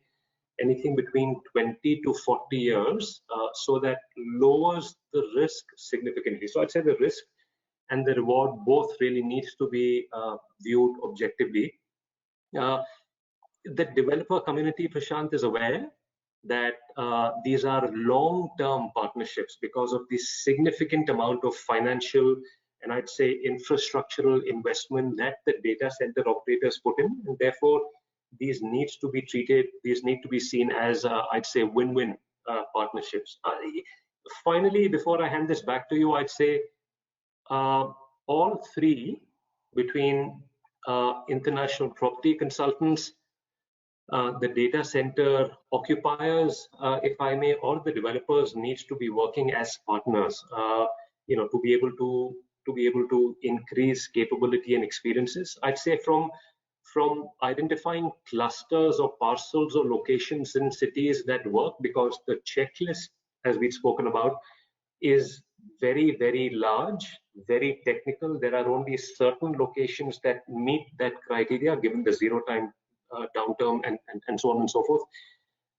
anything between 20 to 40 years, so that lowers the risk significantly. So I'd say the risk and the reward both really needs to be viewed objectively. The developer community, Prashant, is aware that these are long-term partnerships because of the significant amount of financial and I'd say infrastructural investment that the data center operators put in, and therefore these need to be seen as I'd say win-win partnerships. Finally, before I hand this back to you, I'd say all three, between international property consultants, the data center occupiers, if I may, all the developers needs to be working as partners, you know, to be able to increase capability and experiences. I'd say from identifying clusters or parcels or locations in cities that work, because the checklist, as we've spoken about, is very, very large, very technical. There are only certain locations that meet that criteria given the zero time downtime and so on and so forth.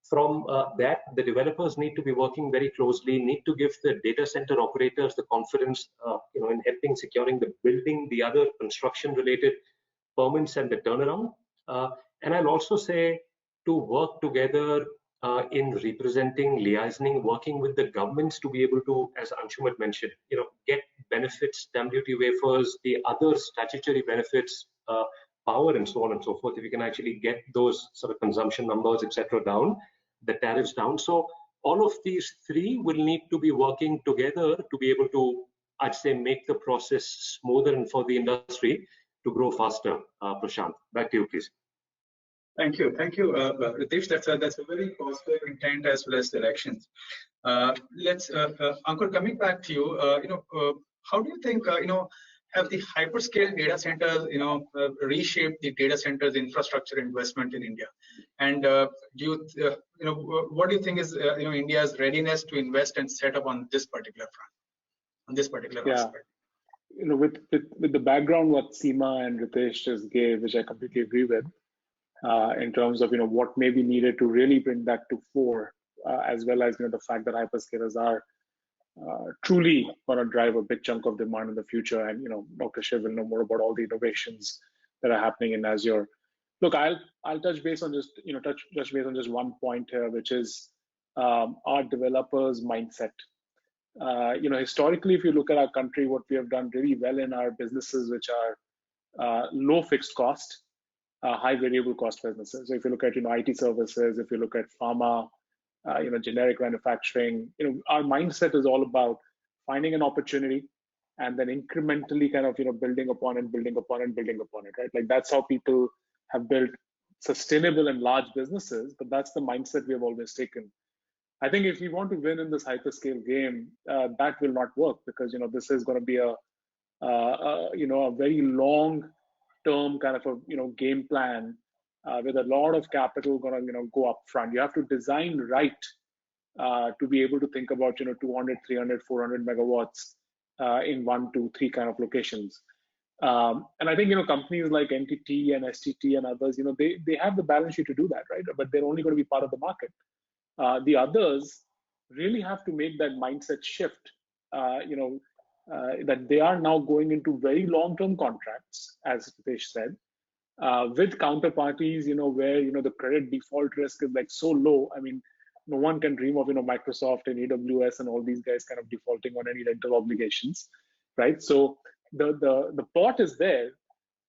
From that, the developers need to be working very closely, need to give the data center operators the confidence you know, in helping securing the building, the other construction related permits and the turnaround. And I'll also say to work together in representing, liaisoning, working with the governments to be able to, as Anshuman mentioned, you know, get benefits, stamp duty waivers, the other statutory benefits, power and so on and so forth. If you can actually get those sort of consumption numbers, etc., down, the tariffs down. So all of these three will need to be working together to be able to, I'd say, make the process smoother and for the industry to grow faster. Prashant, back to you, please. Thank you, Ritesh. That's a very positive intent as well as directions. Let's, Ankur, coming back to you. How do you think have the hyperscale data centers reshaped the data centers infrastructure investment in India? And do you what do you think is India's readiness to invest and set up on this particular front, on this particular aspect? With the background what Seema and Ritesh just gave, which I completely agree with, in terms of what may be needed to really bring that to fore, as well as the fact that hyperscalers are truly going to drive a big chunk of demand in the future, and Dr. Shiv will know more about all the innovations that are happening in Azure. Look, I'll touch base on just one point here, which is our developers' mindset. Historically, if you look at our country, what we have done really well in our businesses, which are low fixed cost, high variable cost businesses. So if you look at IT services, if you look at pharma, generic manufacturing, our mindset is all about finding an opportunity and then incrementally kind of building upon it, right? Like that's how people have built sustainable and large businesses, but that's the mindset we have always taken. I think if we want to win in this hyperscale game, that will not work, because this is going to be a very long term kind of a game plan with a lot of capital going to go up front. You have to design right to be able to think about 200, 300, 400 megawatts in 1, 2, 3 kind of locations. And I think companies like NTT and STT and others, they have the balance sheet to do that, right? But they're only going to be part of the market. The others really have to make that mindset shift. That they are now going into very long-term contracts, as Ritesh said, with counterparties, where the credit default risk is like so low. I mean, no one can dream of Microsoft and AWS and all these guys kind of defaulting on any rental obligations, right? So the pot is there,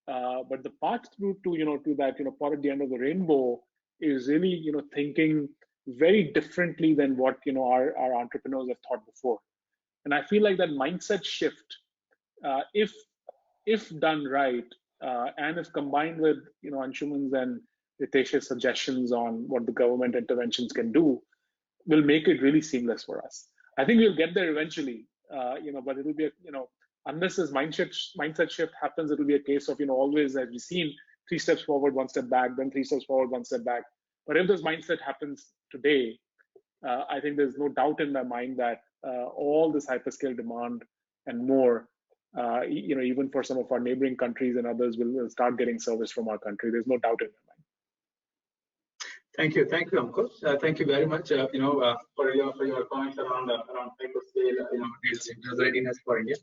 but the path through to that pot at the end of the rainbow is really thinking very differently than what our entrepreneurs have thought before. And I feel like that mindset shift, if done right, and if combined with Anshuman's and Ritesh's suggestions on what the government interventions can do, will make it really seamless for us. I think we'll get there eventually, but it'll be unless this mindset shift happens, it'll be a case of always, as we've seen, 3 steps forward, 1 step back, then 3 steps forward, 1 step back. But if this mindset happens today, I think there's no doubt in my mind that all this hyperscale demand and more, even for some of our neighboring countries and others, will start getting service from our country. There's no doubt in my mind. Thank you, Ankur. Thank you very much, for your comments around hyperscale, data centers readiness for India.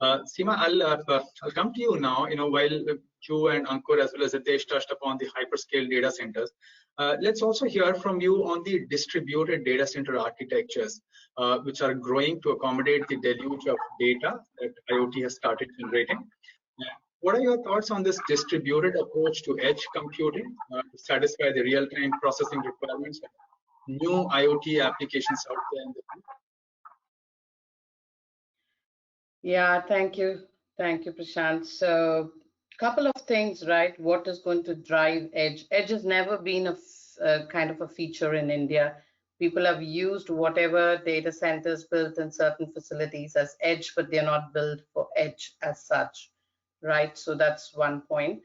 Seema, I'll come to you now. While you and Ankur as well as Ritesh touched upon the hyperscale data centers, let's also hear from you on the distributed data center architectures, which are growing to accommodate the deluge of data that IoT has started generating. What are your thoughts on this distributed approach to edge computing to satisfy the real-time processing requirements of new IoT applications out there in the field? Yeah, thank you. Thank you, Prashant. So a couple of things, right? What is going to drive edge? Edge has never been a kind of a feature in India. People have used whatever data centers built in certain facilities as edge, but they're not built for edge as such. Right, so that's one point.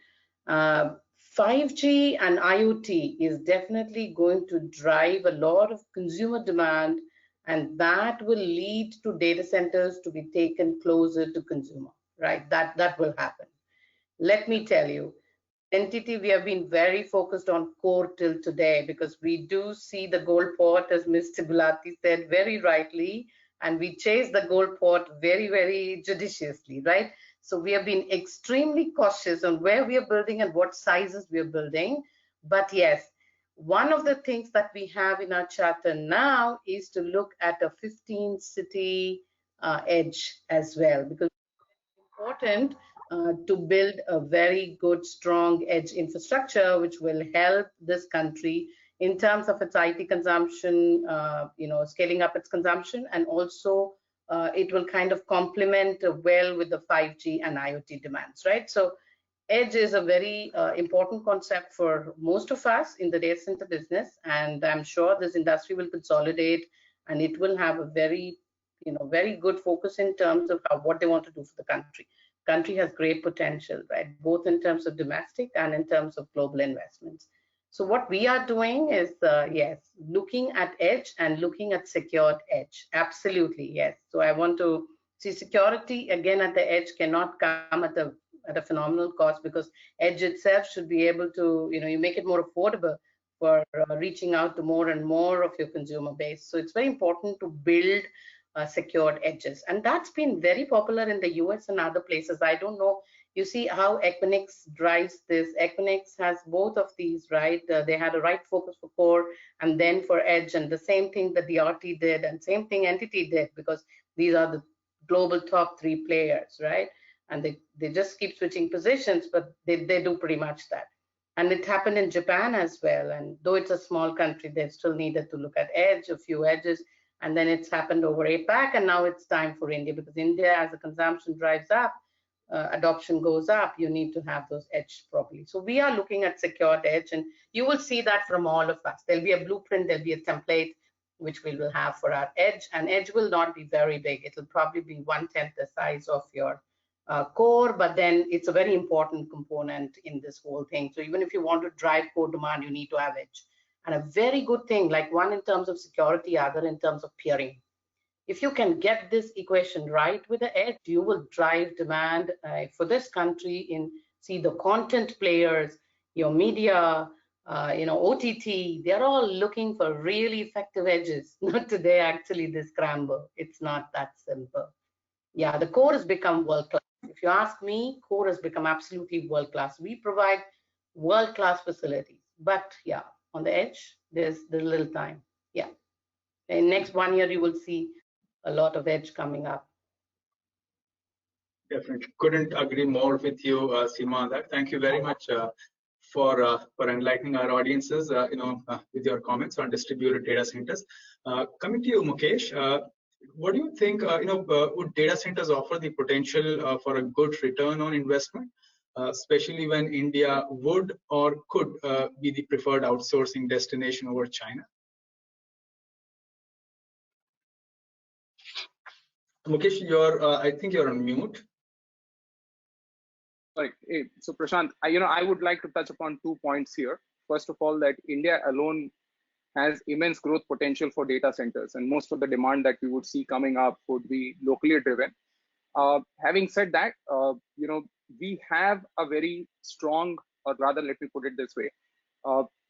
5G and IoT is definitely going to drive a lot of consumer demand, and that will lead to data centers to be taken closer to consumer, right? That will happen. Let me tell you, entity, we have been very focused on core till today, because we do see the gold pot, as Mr. Gulati said very rightly, and we chase the gold pot very, very judiciously, right? So we have been extremely cautious on where we are building and what sizes we are building. But yes, one of the things that we have in our charter now is to look at a 15-city edge as well, because it's important to build a very good, strong edge infrastructure, which will help this country in terms of its IT consumption, scaling up its consumption, and also it will kind of complement well with the 5G and IoT demands, right? So edge is a very important concept for most of us in the data center business, and I'm sure this industry will consolidate, and it will have a very, very good focus in terms of what they want to do for the country. Country has great potential, right? Both in terms of domestic and in terms of global investments. So what we are doing is, yes, looking at edge and looking at secured edge. Absolutely, yes. So I want to see security, again, at the edge cannot come at a phenomenal cost, because edge itself should be able to, you make it more affordable for reaching out to more and more of your consumer base. So it's very important to build secured edges. And that's been very popular in the US and other places. I don't know. You see how Equinix drives this. Equinix has both of these, right? They had a right focus for core and then for edge, and the same thing that the RT did, and same thing Entity did, because these are the global top 3 players, right? And they just keep switching positions, but they do pretty much that. And it happened in Japan as well. And though it's a small country, they still needed to look at edge, a few edges. And then it's happened over APAC, and now it's time for India, because India, as the consumption drives up, adoption goes up, you need to have those edge properly. So we are looking at secured edge, and you will see that from all of us. There'll be a blueprint, there'll be a template, which we will have for our edge, and edge will not be very big. It'll probably be 1/10 the size of your core, but then it's a very important component in this whole thing. So even if you want to drive core demand, you need to have edge. and a very good thing, like one in terms of security, other in terms of peering. If you can get this equation right with the edge, you will drive demand for this country in, see, the content players, your media, OTT, they're all looking for really effective edges. Not today, actually, they scramble. It's not that simple. Yeah, the core has become world-class. If you ask me, core has become absolutely world-class. We provide world-class facilities. But yeah, on the edge, there's little time. Yeah. In next 1 year, you will see a lot of edge coming up. Definitely couldn't agree more with you, Seema, on that. Thank you very much for enlightening our audiences, with your comments on distributed data centers. Coming to you, Mukesh, what do you think? Would data centers offer the potential for a good return on investment, especially when India would or could be the preferred outsourcing destination over China? Mukesh, I think you're on mute. Right. So Prashant, I would like to touch upon 2 points here. First of all, that India alone has immense growth potential for data centers, and most of the demand that we would see coming up would be locally driven. Having said that, we have a very strong, or rather, let me put it this way.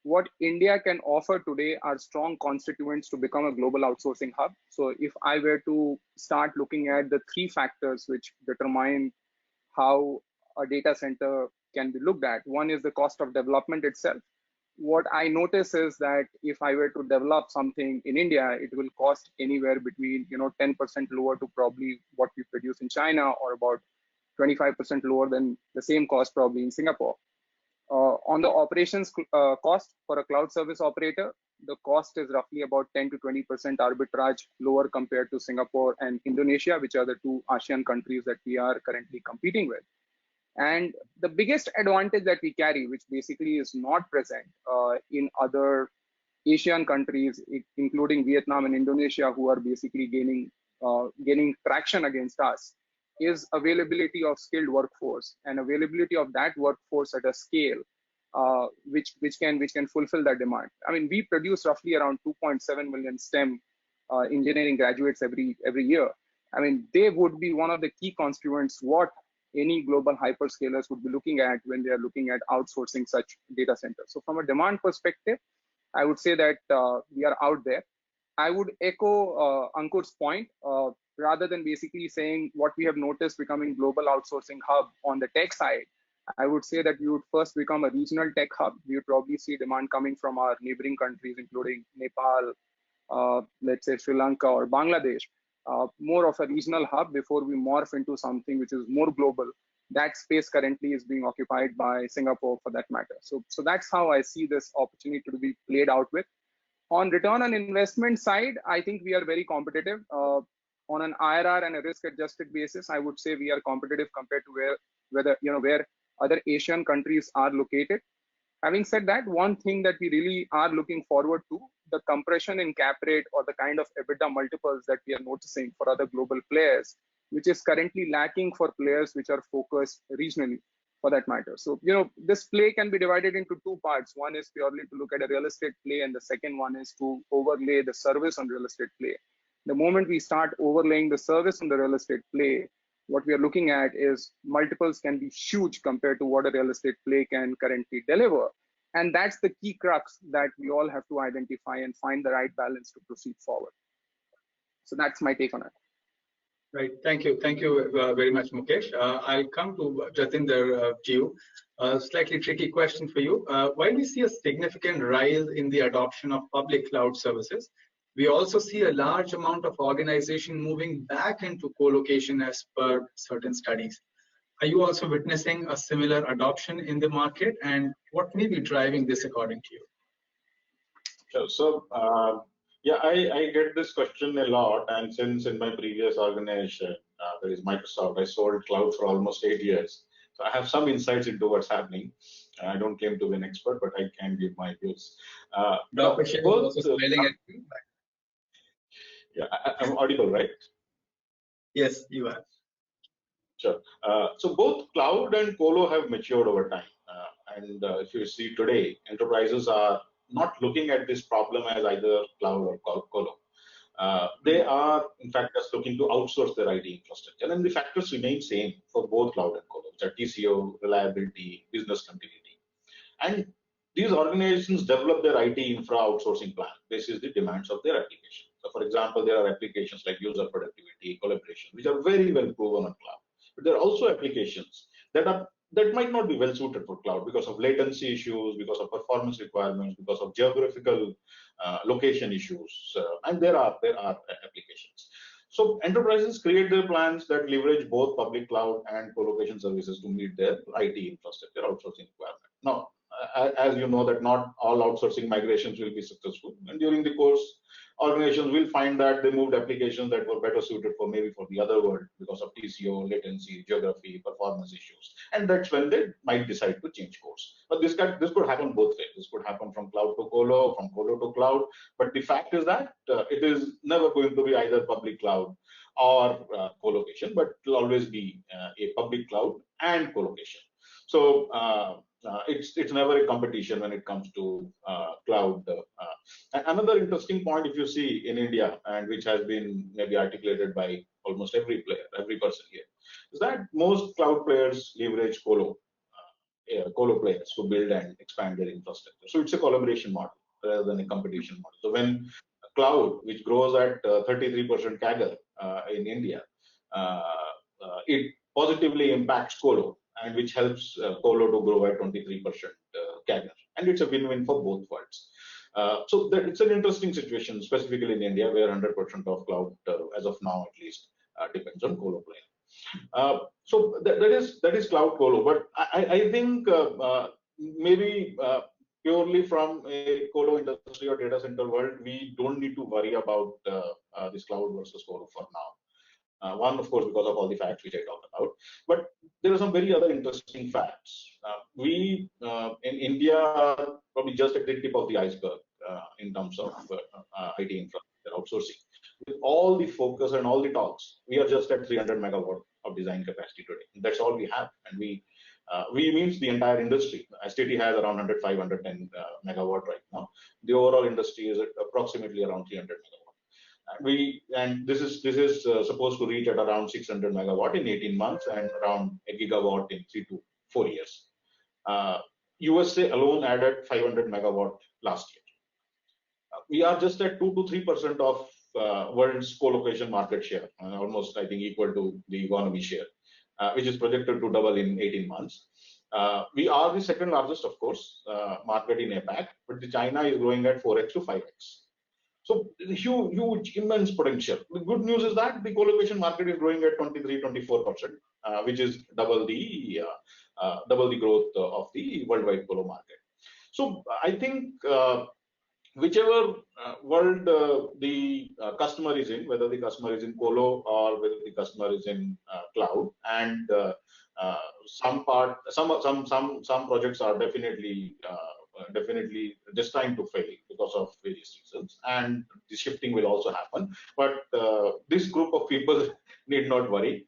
What India can offer today are strong constituents to become a global outsourcing hub. So if I were to start looking at the 3 factors which determine how a data center can be looked at, one is the cost of development itself. What I notice is that if I were to develop something in India, it will cost anywhere between 10% lower to probably what we produce in China, or about 25% lower than the same cost probably in Singapore. On the operations cost for a cloud service operator, the cost is roughly about 10 to 20% arbitrage lower compared to Singapore and Indonesia, which are the 2 ASEAN countries that we are currently competing with. And the biggest advantage that we carry, which basically is not present in other Asian countries, including Vietnam and Indonesia, who are basically gaining traction against us, is availability of skilled workforce, and availability of that workforce at a scale which can fulfill that demand. I mean, we produce roughly around 2.7 million STEM engineering graduates every year. I mean, they would be one of the key constituents what any global hyperscalers would be looking at when they are looking at outsourcing such data centers. So from a demand perspective, I would say that we are out there. I would echo Ankur's point, rather than basically saying what we have noticed becoming global outsourcing hub on the tech side. I would say that we would first become a regional tech hub. We would probably see demand coming from our neighboring countries, including Nepal, let's say Sri Lanka or Bangladesh. More of a regional hub before we morph into something which is more global. That space currently is being occupied by Singapore, for that matter. So that's how I see this opportunity to be played out with. On return on investment side, I think we are very competitive. On an IRR and a risk-adjusted basis, I would say we are competitive compared to where other Asian countries are located. Having said that, one thing that we really are looking forward to, the compression in cap rate or the kind of EBITDA multiples that we are noticing for other global players, which is currently lacking for players which are focused regionally, for that matter. So, this play can be divided into 2 parts. One is purely to look at a real estate play, and the second one is to overlay the service on real estate play. The moment we start overlaying the service on the real estate play, what we are looking at is multiples can be huge compared to what a real estate play can currently deliver. And that's the key crux that we all have to identify and find the right balance to proceed forward. So that's my take on it. Right. Thank you. Thank you very much, Mukesh. I'll come to Jatinder to you. Slightly tricky question for you. While we see a significant rise in the adoption of public cloud services, we also see a large amount of organization moving back into co-location as per certain studies. Are you also witnessing a similar adoption in the market, and what may be driving this according to you? Sure. So, yeah, I get this question a lot, and since in my previous organization, there is Microsoft, I sold cloud for almost 8 years. So I have some insights into what's happening. I don't claim to be an expert, but I can give my views. Dr. Shiv is also smiling at you. Yeah, I'm audible, right? Yes, you are. Sure. So both cloud and colo have matured over time. And if you see today, enterprises are not looking at this problem as either cloud or colo. They are, in fact, just looking to outsource their IT infrastructure. And the factors remain same for both cloud and colo, which are TCO, reliability, business continuity. And these organizations develop their IT infra outsourcing plan. This is the demands of their application. So, for example, there are applications like user productivity, collaboration, which are very well proven on cloud. But there are also applications that might not be well suited for cloud because of latency issues, because of performance requirements, because of geographical location issues, and there are applications. So enterprises create their plans that leverage both public cloud and co-location services to meet their IT infrastructure outsourcing requirement. Now, as you know, that not all outsourcing migrations will be successful, and during the course, organizations will find that they moved applications that were better suited for maybe for the other world because of TCO, latency, geography, performance issues, and that's when they might decide to change course. But this could happen both ways. This could happen from cloud to colo, from colo to cloud. But the fact is that it is never going to be either public cloud or co-location, but it will always be a public cloud and co-location. So it's never a competition when it comes to cloud. Another interesting point, if you see in India, and which has been maybe articulated by almost every player, every person here, is that most cloud players leverage colo players to build and expand their infrastructure. So it's a collaboration model rather than a competition model. So when cloud, which grows at 33% CAGR in India, it positively impacts colo, and which helps colo to grow at 23% CAGR. And it's a win-win for both worlds. So it's an interesting situation, specifically in India, where 100% of cloud, as of now at least, depends on colo player. So that is cloud colo. But I think maybe purely from a colo industry or data center world, we don't need to worry about this cloud versus colo for now. One, of course, because of all the facts which I talked about. But there are some very other interesting facts. We in India are probably just at the tip of the iceberg in terms of IT infrastructure outsourcing. With all the focus and all the talks, we are just at 300 megawatt of design capacity today. That's all we have, and we means the entire industry. STT has around 105, 110 megawatt right now. The overall industry is at approximately around 300 megawatt. And this is supposed to reach at around 600 megawatt in 18 months and around a gigawatt in 3 to 4 years. USA alone added 500 megawatt last year. We are just at 2 to 3% of world's co-location market share, almost I think equal to the economy share, which is projected to double in 18 months. We are the second largest, of course, market in APAC, but China is growing at 4x to 5x. So huge, immense potential. The good news is that the co-location market is growing at 23-24%, which is double the growth of the worldwide colo market. So I think whichever world the customer is in, whether the customer is in colo or whether the customer is in cloud, and some projects are definitely destined to fail because of various reasons, and the shifting will also happen. But this group of people need not worry.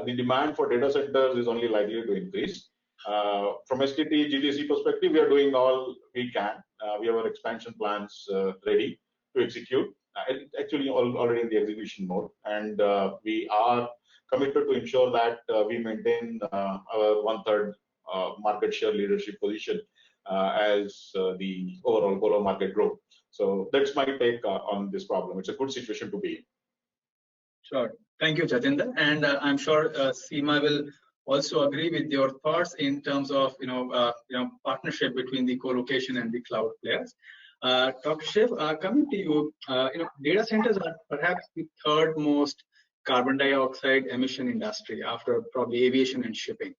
The demand for data centers is only likely to increase. From STT GDC perspective, we are doing all we can. We have our expansion plans ready to execute. Actually, already in the execution mode, and we are committed to ensure that we maintain our 1/3 market share leadership position as the overall colo market grows. So that's my take on this problem. It's a good situation to be in. Sure. Thank you, Jatinder. And I'm sure Seema will also agree with your thoughts in terms of partnership between the co-location and the cloud players. Dr. Shiv, coming to you, data centers are perhaps the third most carbon dioxide emission industry after probably aviation and shipping.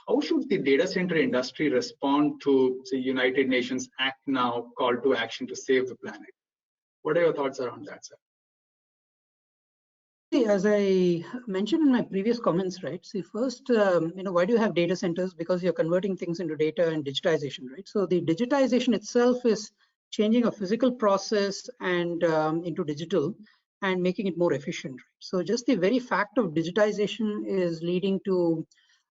How should the data center industry respond to the United Nations Act Now call to action to save the planet? What are your thoughts around that, sir? As I mentioned in my previous comments, right? See, first, why do you have data centers? Because you're converting things into data and digitization, right? So the digitization itself is changing a physical process and into digital and making it more efficient. Right? So just the very fact of digitization is leading to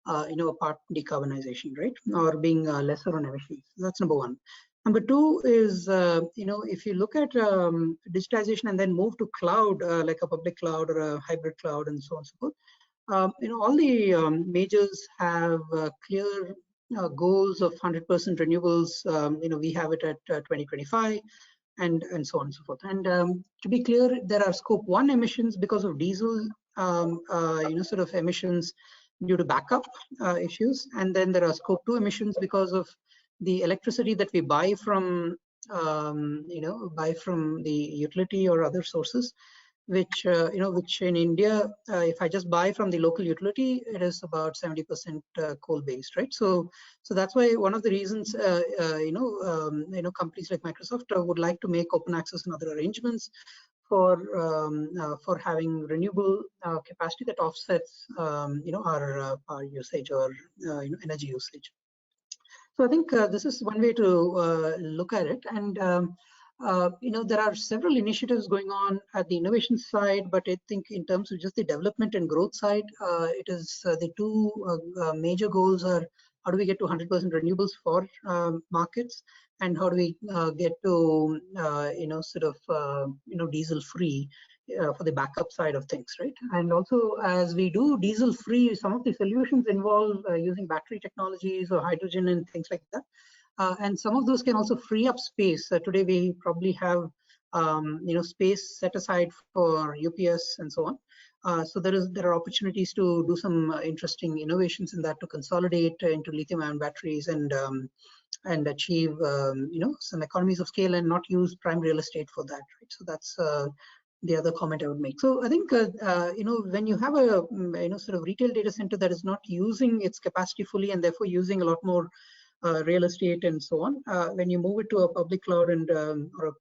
part decarbonization, right? Or being lesser on emissions. That's number one. Number two is, if you look at digitization and then move to cloud, like a public cloud or a hybrid cloud and so on and so forth, all the majors have clear goals of 100% renewables. We have it at 2025 and so on and so forth. And to be clear, there are scope 1 emissions because of diesel, sort of emissions due to backup issues. And then there are scope 2 emissions because of the electricity that we buy from, the utility or other sources, which in India, if I just buy from the local utility, it is about 70% coal-based, right? So that's why one of the reasons, companies like Microsoft would like to make open access and other arrangements for having renewable capacity that offsets, our power usage or energy usage. So I think this is one way to look at it. And there are several initiatives going on at the innovation side, but I think in terms of just the development and growth side, it is the two major goals are how do we get to 100% renewables for markets, and how do we get to diesel free for the backup side of things, right? And also, as we do diesel free, some of the solutions involve using battery technologies or hydrogen and things like that. And some of those can also free up space. Today we probably have space set aside for UPS and so on. So there are opportunities to do some interesting innovations in that, to consolidate into lithium-ion batteries and achieve some economies of scale and not use prime real estate for that. Right? So that's the other comment I would make. So I think when you have a sort of retail data center that is not using its capacity fully and therefore using a lot more real estate and so on, when you move it to a public cloud and offered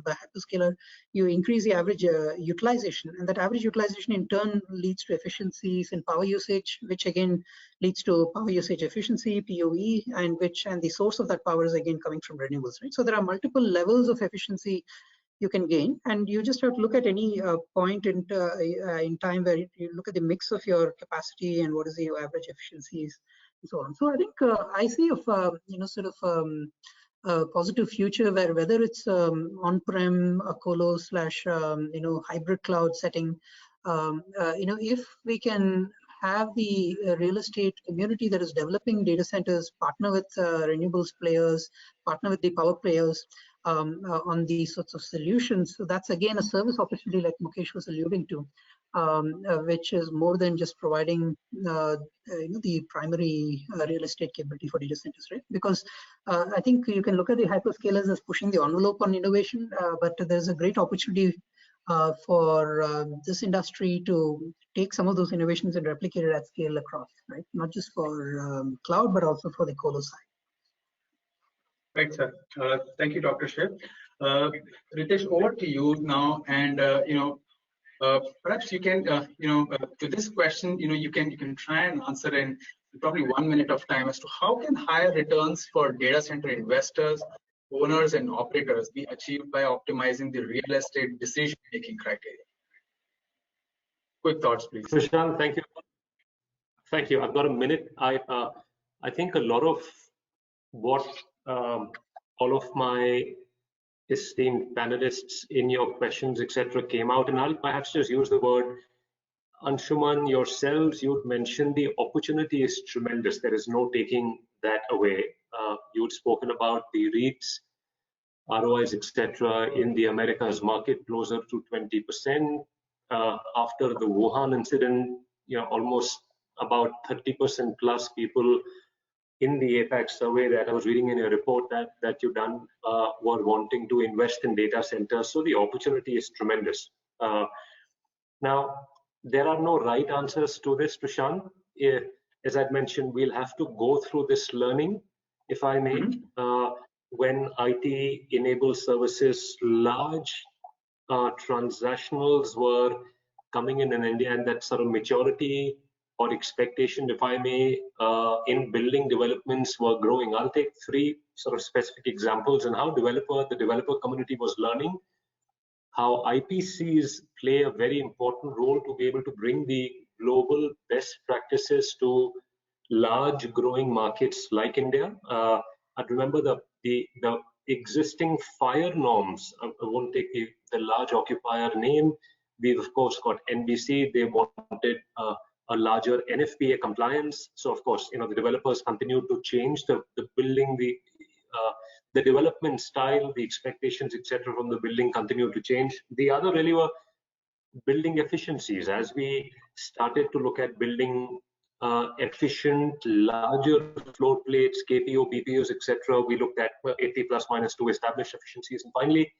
by hyperscaler, you increase the average utilization, and that average utilization in turn leads to efficiencies in power usage, which again leads to power usage efficiency, PUE, and the source of that power is again coming from renewables, right? So there are multiple levels of efficiency you can gain, and you just have to look at any point in time where you look at the mix of your capacity and what is the average efficiencies and so on. So I think I see a positive future where whether it's on-prem, a colo / hybrid cloud setting, if we can have the real estate community that is developing data centers partner with renewables players, partner with the power players on these sorts of solutions. So that's again a service opportunity like Mukesh was alluding to, which is more than just providing the primary real estate capability for data centers, right? Because I think you can look at the hyperscalers as pushing the envelope on innovation, but there's a great opportunity for this industry to take some of those innovations and replicate it at scale across, right? Not just for cloud, but also for the colo side. Right, sir. Thank you, Dr. Shiv. Ritesh, over to you now, and perhaps you can, to this question, you can try and answer in probably 1 minute of time as to how can higher returns for data center investors, owners, and operators be achieved by optimizing the real estate decision-making criteria. Quick thoughts, please. Prashant, thank you. Thank you. I've got a minute. I think a lot of what all of my esteemed panelists in your questions, etc., came out, and I'll perhaps just use the word, Anshuman, yourselves, you'd mentioned the opportunity is tremendous. There is no taking that away. You'd spoken about the REITs, ROIs, etc., in the Americas market closer to 20%. After the Wuhan incident, almost about 30% plus people in the APAC survey that I was reading in a report that you've done were wanting to invest in data centers. So the opportunity is tremendous. Now, there are no right answers to this, Prashant. As I'd mentioned, we'll have to go through this learning, if I may. When IT enabled services, large transactionals were coming in India, and that sort of maturity or expectation, if I may, in building developments were growing. I'll take 3 sort of specific examples on how the developer community was learning, how IPCs play a very important role to be able to bring the global best practices to large growing markets like India. remember the existing fire norms. I won't take the large occupier name. We've of course got NBC. They wanted a larger NFPA compliance. So of course, the developers continue to change the building, the development style, the expectations, etc. from the building continue to change. The other really were building efficiencies. As we started to look at building efficient, larger floor plates, KPO, BPOs, etc., we looked at 80 plus minus to establish efficiencies. And finally,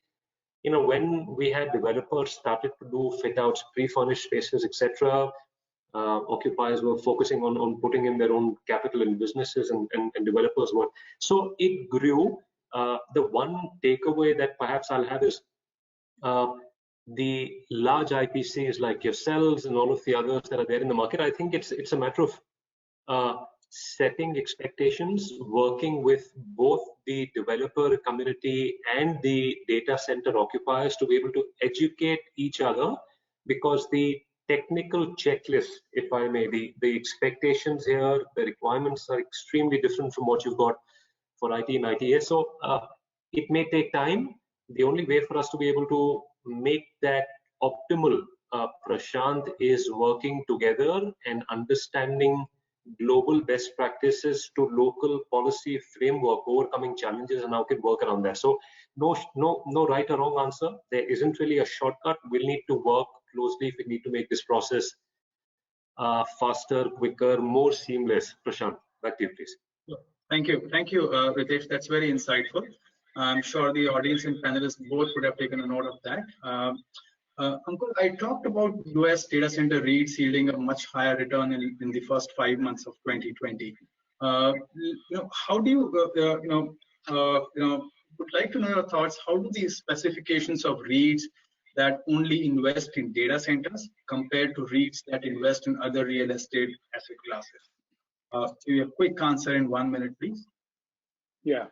when we had developers started to do fit outs, pre-furnished spaces, etc., occupiers were focusing on putting in their own capital in businesses, and developers were. So it grew. The one takeaway that perhaps I'll have is the large IPCs like yourselves and all of the others that are there in the market. I think it's a matter of setting expectations, working with both the developer community and the data center occupiers to be able to educate each other, because the technical checklist, if I may, the expectations here, the requirements are extremely different from what you've got for IT and ITA. So it may take time. The only way for us to be able to make that optimal, Prashant, is working together and understanding global best practices to local policy framework, overcoming challenges, and how we can work around that. So no right or wrong answer. There isn't really a shortcut. We'll need to work closely if we need to make this process faster, quicker, more seamless. Prashant, back to you, please. Thank you, Ritesh. That's very insightful. I'm sure the audience and panelists both would have taken a note of that. Ankur, I talked about US data center REITs yielding a much higher return in the first 5 months of 2020. How do you, would like to know your thoughts. How do the specifications of REITs that only invest in data centers compared to REITs that invest in other real estate asset classes? Give me a quick answer in 1 minute, please. Yeah.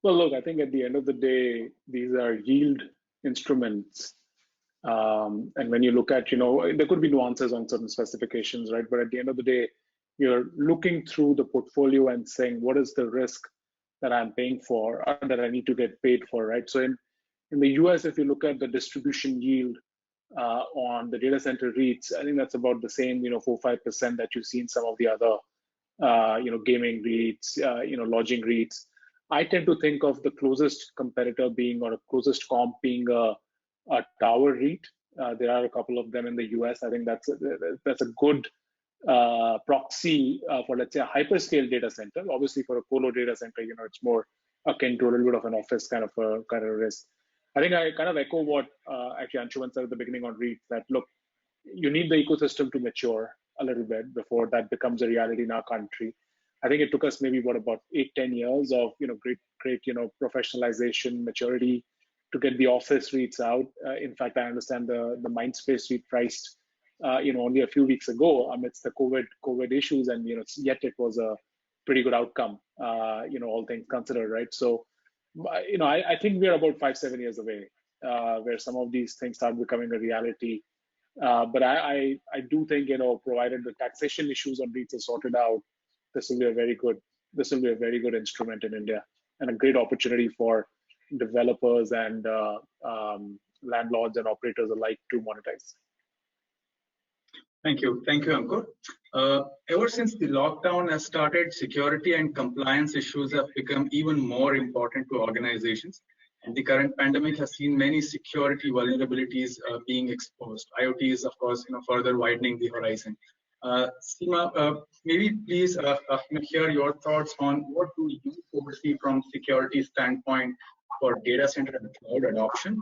Well, look, I think at the end of the day, these are yield instruments. And when you look at, there could be nuances on certain specifications, right? But at the end of the day, you're looking through the portfolio and saying, what is the risk that I'm paying for, or that I need to get paid for, right? So in the US, if you look at the distribution yield on the data center REITs, I think that's about the same, 4-5% that you see in some of the other, gaming REITs, lodging REITs. I tend to think of the closest competitor being, or a closest comp being a tower REIT. There are a couple of them in the US. I think that's a good proxy for, let's say, a hyperscale data center. Obviously, for a colo data center, it's more akin to a little bit of an office kind of risk. I think I kind of echo what actually Anshuman said at the beginning on REITs, that look, you need the ecosystem to mature a little bit before that becomes a reality in our country. I think it took us maybe about 8-10 years of great professionalization, maturity to get the office REITs out. In fact, I understand the Mindspace REIT priced only a few weeks ago amidst the COVID issues, and yet it was a pretty good outcome, all things considered, right? So I think we're about 5-7 years away where some of these things start becoming a reality. But I do think, provided the taxation issues on REITs are sorted out, this will be a very good instrument in India, and a great opportunity for developers and landlords and operators alike to monetize. Thank you, Ankur. Ever since the lockdown has started, security and compliance issues have become even more important to organizations. And the current pandemic has seen many security vulnerabilities being exposed. IoT is, of course, further widening the horizon. Seema, maybe please hear your thoughts on what do you foresee from security standpoint for data center and cloud adoption.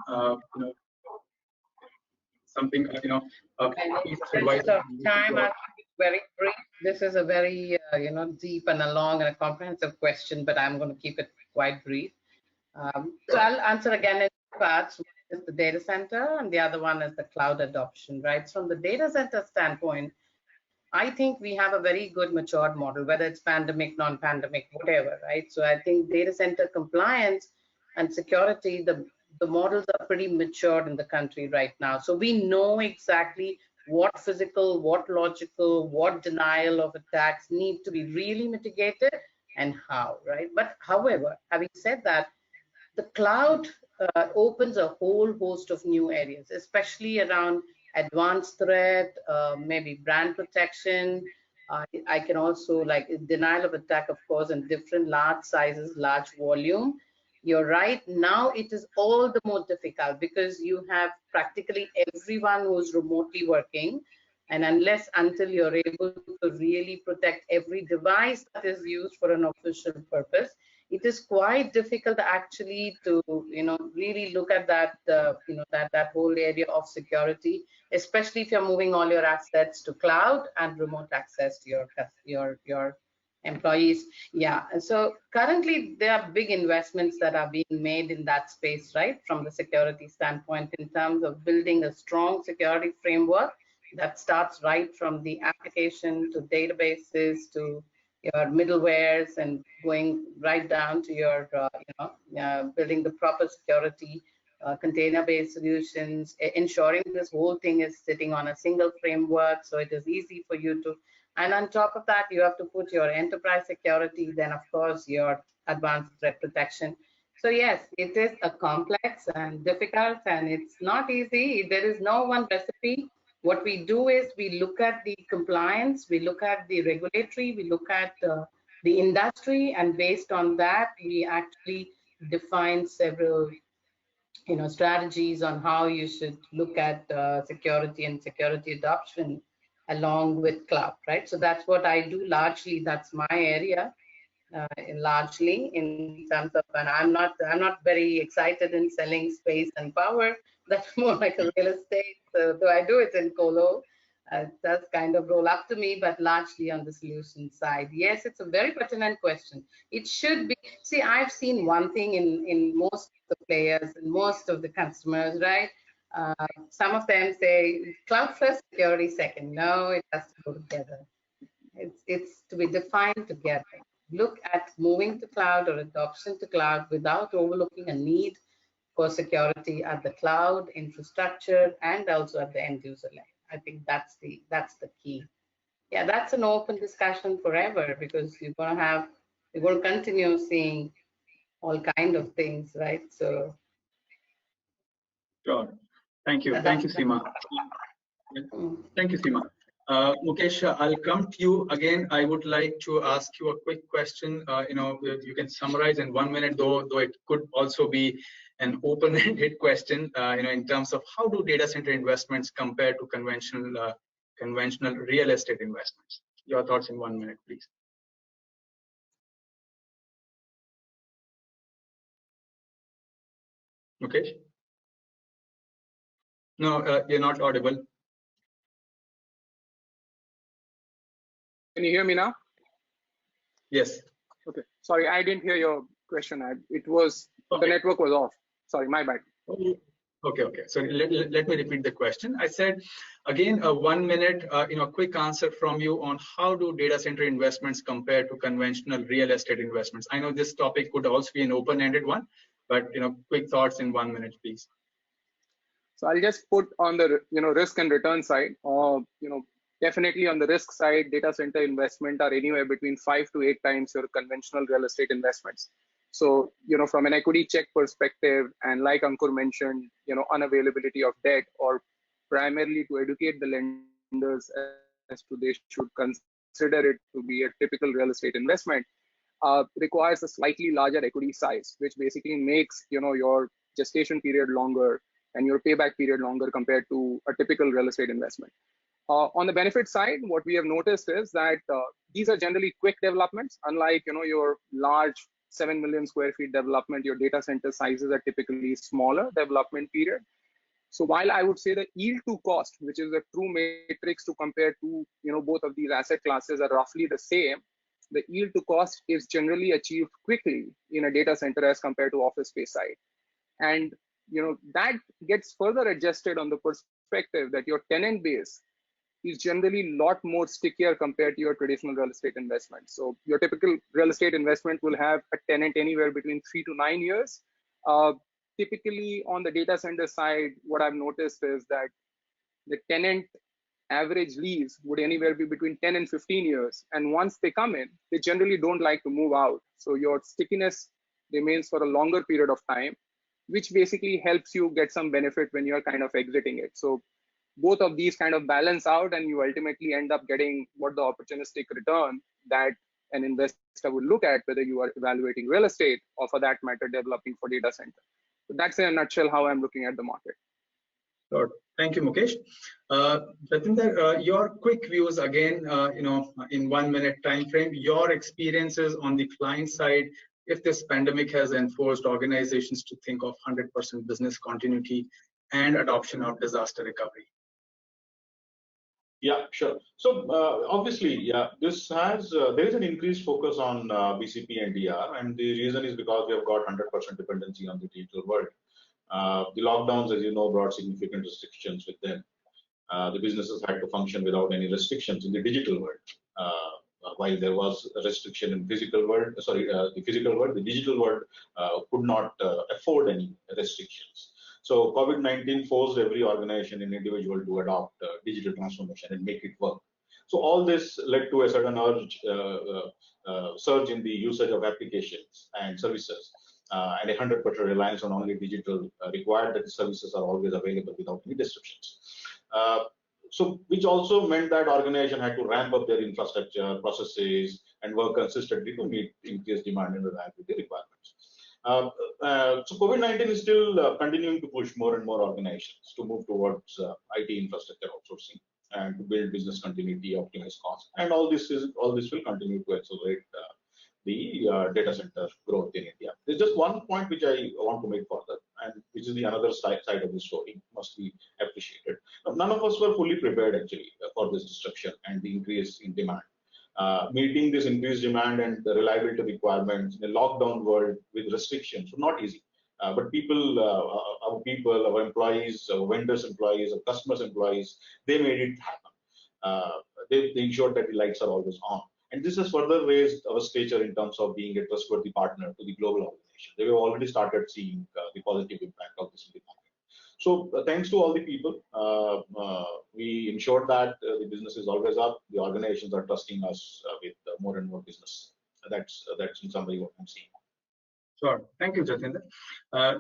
Something Advice of time, I'll keep it very brief. This is a very deep and a long and a comprehensive question, but I'm going to keep it quite brief. So I'll answer again in parts. One is the data center, and the other one is the cloud adoption, right? So from the data center standpoint, I think we have a very good matured model, whether it's pandemic, non-pandemic, whatever, right? So I think data center compliance and security, the models are pretty matured in the country right now. So we know exactly what physical, what logical, what denial of attacks need to be really mitigated and how, right? But however, having said that, the cloud opens a whole host of new areas, especially around advanced threat, maybe brand protection. I can also, like, denial of attack, of course, in different large sizes, large volume. You're right. Now it is all the more difficult because you have practically everyone who's remotely working. And until you're able to really protect every device that is used for an official purpose, it is quite difficult actually to, really look at that, that whole area of security, especially if you're moving all your assets to cloud and remote access to your employees. Yeah, and so currently there are big investments that are being made in that space, right, from the security standpoint, in terms of building a strong security framework that starts right from the application to databases to your middlewares and going right down to your, building the proper security container-based solutions, ensuring this whole thing is sitting on a single framework so it is easy for you to, and on top of that, you have to put your enterprise security, then of course your advanced threat protection. So yes, it is a complex and difficult, and it's not easy. There is no one recipe. What we do is we look at the compliance, we look at the regulatory, we look at the industry, and based on that, we actually define several, strategies on how you should look at security and security adoption along with cloud, right? So that's what I do largely. That's my area. Largely in terms of, and I'm not very excited in selling space and power. That's more like a real estate. So I do it in colo. It does kind of roll up to me, but largely on the solution side. Yes, it's a very pertinent question. It should be. See, I've seen one thing in most of the players and most of the customers, right? Some of them say cloud first, security second. No, it has to go together. It's to be defined together. Look at moving to cloud or adoption to cloud without overlooking a need for security at the cloud infrastructure and also at the end user level. I think that's the key. Yeah, that's an open discussion forever because you're going to continue seeing all kind of things, right? So Sure. Thank you. Thank you, Seema. Thank you, Seema. Mukesh, I'll come to you again. I would like to ask you a quick question. You can summarize in 1 minute, though it could also be an open-ended question. In terms of how do data center investments compare to conventional real estate investments? Your thoughts in 1 minute, please. Mukesh? No, you're not audible. Can you hear me now? Yes. Okay. Sorry, I didn't hear your question. It was the network was off. Sorry, my bad. Okay. So let me repeat the question. I said again, 1 minute, quick answer from you on how do data center investments compare to conventional real estate investments. I know this topic could also be an open-ended one, but quick thoughts in 1 minute, please. So I'll just put on the risk and return side. Definitely on the risk side, data center investment are anywhere between 5 to 8 times your conventional real estate investments. So, from an equity check perspective, and like Ankur mentioned, unavailability of debt, or primarily to educate the lenders as to they should consider it to be a typical real estate investment, requires a slightly larger equity size, which basically makes, your gestation period longer and your payback period longer compared to a typical real estate investment. On the benefit side, what we have noticed is that these are generally quick developments. Unlike your large 7 million square feet development, your data center sizes are typically smaller development period. So while I would say the yield to cost, which is a true matrix to compare to both of these asset classes, are roughly the same, the yield to cost is generally achieved quickly in a data center as compared to office space side. And that gets further adjusted on the perspective that your tenant base is generally a lot more stickier compared to your traditional real estate investment. So your typical real estate investment will have a tenant anywhere between 3 to 9 years. Typically on the data center side, what I've noticed is that the tenant average lease would anywhere be between 10 and 15 years. And once they come in, they generally don't like to move out. So your stickiness remains for a longer period of time, which basically helps you get some benefit when you're kind of exiting it. So both of these kind of balance out, and you ultimately end up getting what the opportunistic return that an investor would look at, whether you are evaluating real estate or for that matter, developing for data center. So that's in a nutshell how I'm looking at the market. Sure. Thank you, Mukesh. Jatinder, your quick views again, in 1 minute time frame, your experiences on the client side, if this pandemic has enforced organizations to think of 100% business continuity and adoption of disaster recovery. Yeah, sure. So obviously, yeah, this has there is an increased focus on BCP and DR, and the reason is because we have got 100% dependency on the digital world. The lockdowns, as you know, brought significant restrictions with them. The businesses had to function without any restrictions in the digital world. While there was a restriction in physical world, the physical world, the digital world could not afford any restrictions. So COVID-19 forced every organization and individual to adopt digital transformation and make it work. So all this led to a sudden surge in the usage of applications and services, and a 100% reliance on only digital required that the services are always available without any disruptions. So which also meant that organization had to ramp up their infrastructure, processes, and work consistently to meet increased demand and reliability requirements. So COVID-19 is still continuing to push more and more organizations to move towards IT infrastructure outsourcing and to build business continuity, optimize costs, and all this will continue to accelerate the data center growth in India. There's just one point which I want to make further, and which is the another side of the story, must be appreciated. None of us were fully prepared actually for this disruption and the increase in demand. Meeting this increased demand and the reliability requirements in a lockdown world with restrictions was not easy. But our employees, our vendors' employees, our customers' employees, they made it happen. They ensured that the lights are always on. And this has further raised our stature in terms of being a trustworthy partner to the global organization. They have already started seeing the positive impact of this in the market. So thanks to all the people, we ensured that the business is always up. The organizations are trusting us with more and more business. That's in summary what I'm seeing. Sure. Thank you, Jatinder.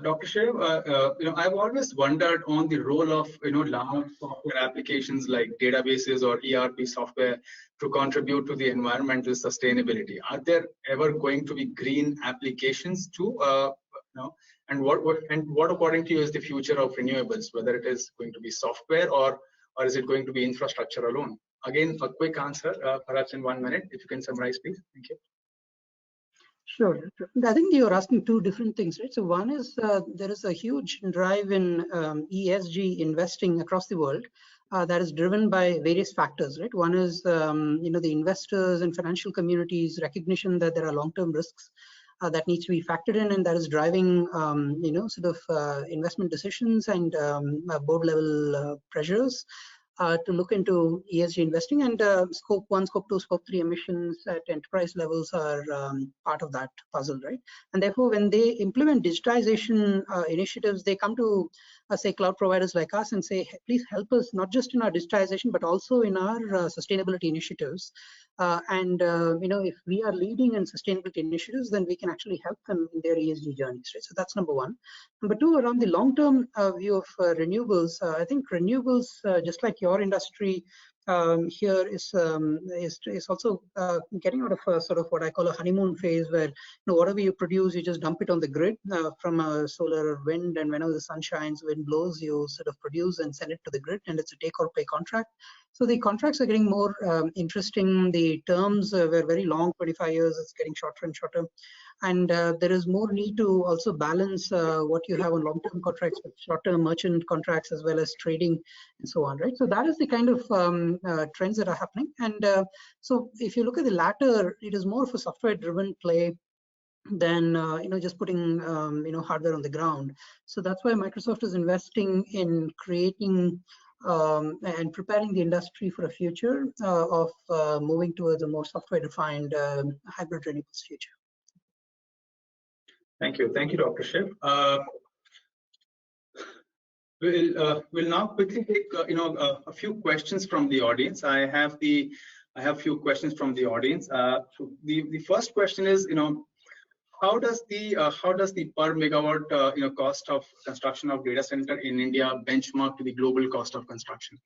Dr. Shiv, I've always wondered on the role of, large software applications like databases or ERP software to contribute to the environmental sustainability. Are there ever going to be green applications too? And what according to you is the future of renewables, whether it is going to be software or is it going to be infrastructure alone? Again, a quick answer, perhaps in 1 minute, if you can summarize, please. Thank you. Sure. I think you're asking two different things, right? So one is there is a huge drive in ESG investing across the world that is driven by various factors, right? One is, the investors and financial communities recognition that there are long-term risks that needs to be factored in, and that is driving, investment decisions and board level pressures to look into ESG investing, and scope 1, scope 2, scope 3 emissions at enterprise levels are part of that puzzle, right? And therefore, when they implement digitization initiatives, they come to say cloud providers like us and say, hey, please help us not just in our digitization but also in our sustainability initiatives. If we are leading in sustainability initiatives, then we can actually help them in their ESG journeys, right? So that's number one. Number two, around the long-term view of renewables, I think renewables, just like your industry here, is also getting out of a sort of what I call a honeymoon phase, where whatever you produce, you just dump it on the grid from solar or wind, and whenever the sun shines, wind blows, you sort of produce and send it to the grid, and it's a take or pay contract. So the contracts are getting more interesting. The terms were very long, 25 years. It's getting shorter and shorter. And there is more need to also balance what you have on long-term contracts with short-term merchant contracts, as well as trading and so on, right? So that is the kind of trends that are happening. And so if you look at the latter, it is more of a software-driven play than just putting hardware on the ground. So that's why Microsoft is investing in creating and preparing the industry for a future of moving towards a more software-defined hybrid renewables future. Thank you, Dr. Shiv. We'll now quickly take a few questions from the audience. I have few questions from the audience. So the first question is, how does the per megawatt cost of construction of data center in India benchmark to the global cost of construction?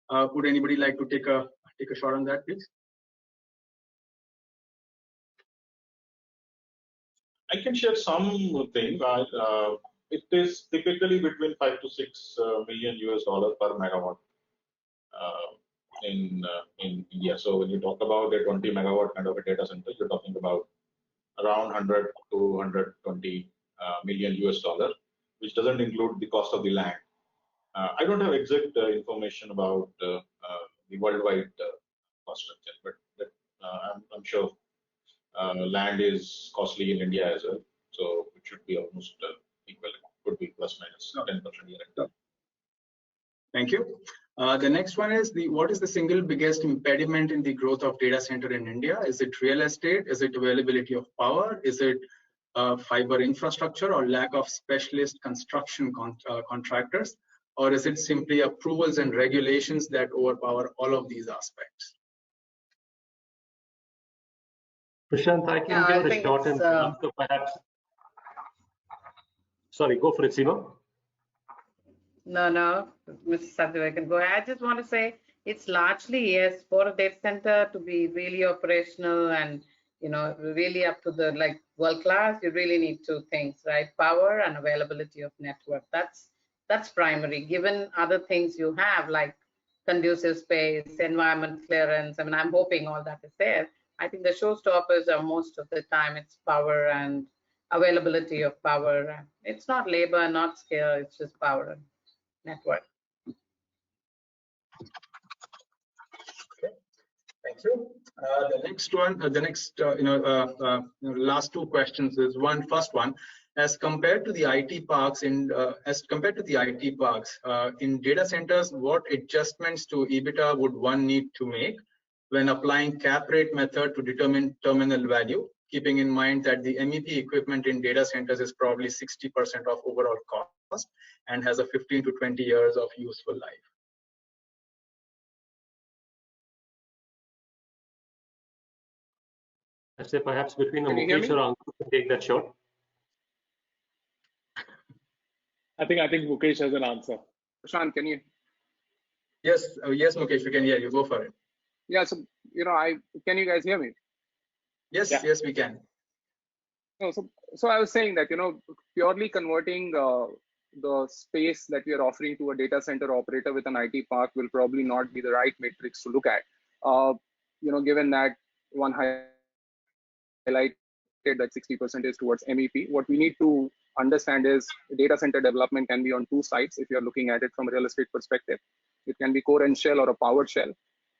Would anybody like to take a shot on that, please? I can share something. It is typically between 5 to 6 million US dollars per megawatt in India. So when you talk about a 20 megawatt kind of a data center, you're talking about around 100 to 120 million US dollar, which doesn't include the cost of the land. I don't have exact information about the worldwide cost structure, but I'm sure land is costly in India as well, so it should be almost equal. Could be plus minus 10% here and there. Thank you. The next one is what is the single biggest impediment in the growth of data center in India? Is it real estate? Is it availability of power? Is it fiber infrastructure or lack of specialist construction contractors? Or is it simply approvals and regulations that overpower all of these aspects? Prashant, I can give a short answer, perhaps. Sorry, go for it, Seema. No, Mr. Sadhu, I can go ahead. I just want to say it's largely, yes, for a data center to be really operational and, really up to the world class, you really need two things, right? Power and availability of network. That's primary. Given other things you have, like conducive space, environment clearance, I mean, I'm hoping all that is there. I think the showstoppers are most of the time it's power and availability of power. It's not labor, not scale, it's just power and network. Okay, thank you. The next one, last two questions is first one, as compared to the IT parks in data centers, what adjustments to EBITDA would one need to make when applying cap rate method to determine terminal value, keeping in mind that the MEP equipment in data centers is probably 60% of overall cost and has a 15 to 20 years of useful life? I'd say perhaps between Mukesh or Ankur to take that shot. I think Mukesh has an answer. Prashant, can you? Yes, yes, Mukesh, we can hear you. Go for it. Yeah, so can you guys hear me? Yes, yeah. Yes, we can. No, so I was saying that purely converting the space that we are offering to a data center operator with an IT park will probably not be the right matrix to look at. Given that one highlighted that 60% is towards MEP, what we need to understand is data center development can be on two sides if you're looking at it from a real estate perspective. It can be core and shell or a powered shell.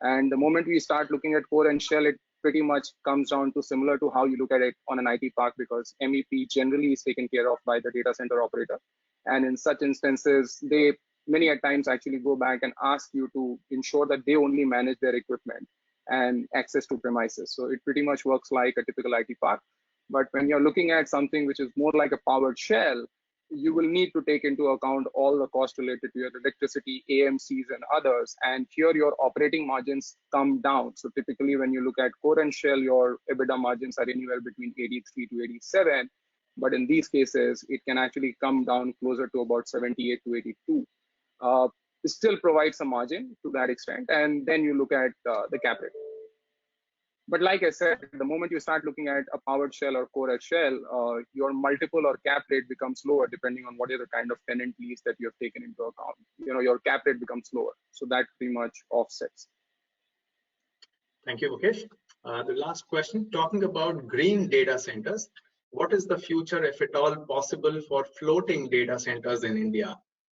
And the moment we start looking at core and shell, it pretty much comes down to similar to how you look at it on an IT park, because MEP generally is taken care of by the data center operator. And in such instances, they many at times actually go back and ask you to ensure that they only manage their equipment and access to premises. So it pretty much works like a typical IT park. But when you're looking at something which is more like a powered shell, you will need to take into account all the costs related to your electricity, AMCs, and others. And here your operating margins come down. So typically when you look at core and shell, your EBITDA margins are anywhere between 83 to 87. But in these cases, it can actually come down closer to about 78 to 82. It still provides a margin to that extent. And then you look at the cap rate. But like I said, the moment you start looking at a powered shell or core shell, your multiple or cap rate becomes lower depending on what is the kind of tenant lease that you have taken into account. Your cap rate becomes lower. So that pretty much offsets. Thank you, Mukesh. The last question, talking about green data centers, what is the future, if at all possible, for floating data centers in India?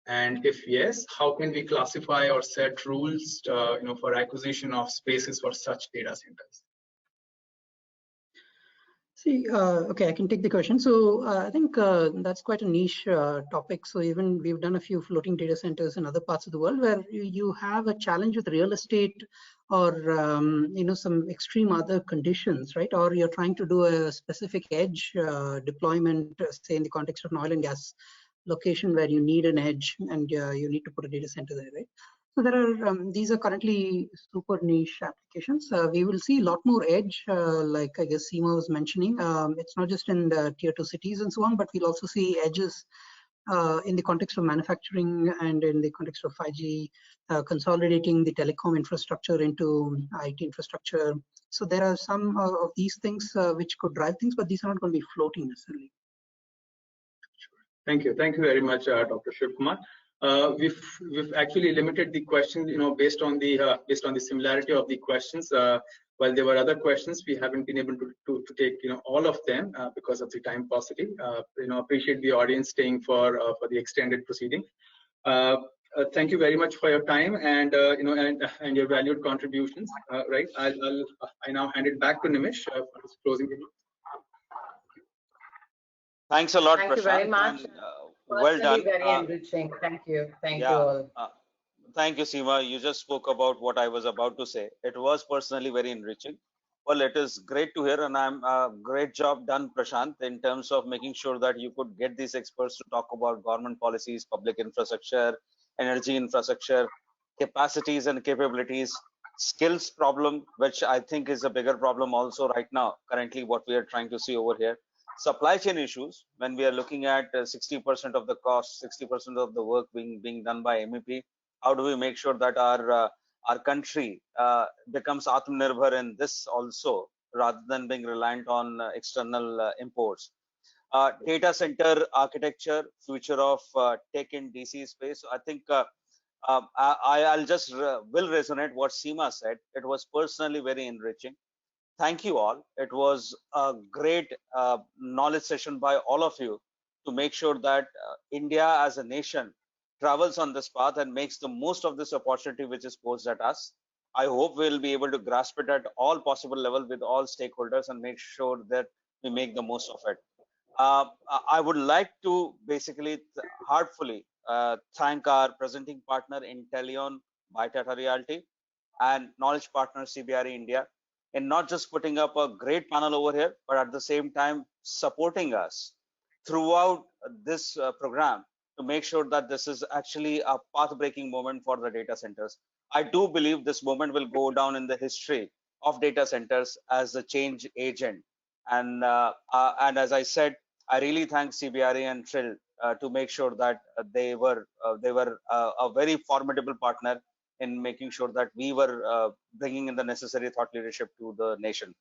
And if yes, how can we classify or set rules, for acquisition of spaces for such data centers? See, okay, I can take the question. So I think that's quite a niche topic. So even we've done a few floating data centers in other parts of the world where you have a challenge with real estate or some extreme other conditions, right? Or you're trying to do a specific edge deployment, say in the context of an oil and gas location where you need an edge and you need to put a data center there, right? So there are these are currently super niche applications. We will see a lot more edge, like I guess Seema was mentioning. It's not just in the tier 2 cities and so on, but we'll also see edges in the context of manufacturing and in the context of 5G, consolidating the telecom infrastructure into IT infrastructure. So there are some of these things which could drive things, but these are not going to be floating necessarily. Thank you very much, Dr. Shivkumar. We've actually limited the questions, based on the similarity of the questions. While there were other questions, we haven't been able to take all of them because of the time paucity. Appreciate the audience staying for the extended proceeding. Thank you very much for your time and and your valued contributions. Right, I now hand it back to Nimish for his closing remarks. Thanks a lot, Thank Prashant. you very much. And, well done. Very enriching. Thank you. Thank you Yeah. all. Thank you, Seema. You just spoke about what I was about to say. It was personally very enriching. Well, it is great to hear, and great job done, Prashant, in terms of making sure that you could get these experts to talk about government policies, public infrastructure, energy infrastructure, capacities and capabilities, skills problem, which I think is a bigger problem also right now, currently what we are trying to see over here. Supply chain issues, when we are looking at 60% of the cost, 60% of the work being done by MEP, how do we make sure that our country becomes Atmanirbhar in this also, rather than being reliant on external imports. Data center architecture, future of tech in DC space. I think I'll just will resonate what Seema said. It was personally very enriching. Thank you all. It was a great knowledge session by all of you to make sure that India as a nation travels on this path and makes the most of this opportunity which is posed at us. I hope we'll be able to grasp it at all possible level with all stakeholders and make sure that we make the most of it. I would like to basically heartfully thank our presenting partner Intelion by Tata Realty and knowledge partner CBRE India, and not just putting up a great panel over here, but at the same time supporting us throughout this program to make sure that this is actually a path-breaking moment for the data centers. I do believe this moment will go down in the history of data centers as a change agent. And as I said, I really thank CBRE and Trill to make sure that they were a very formidable partner in making sure that we were bringing in the necessary thought leadership to the nation.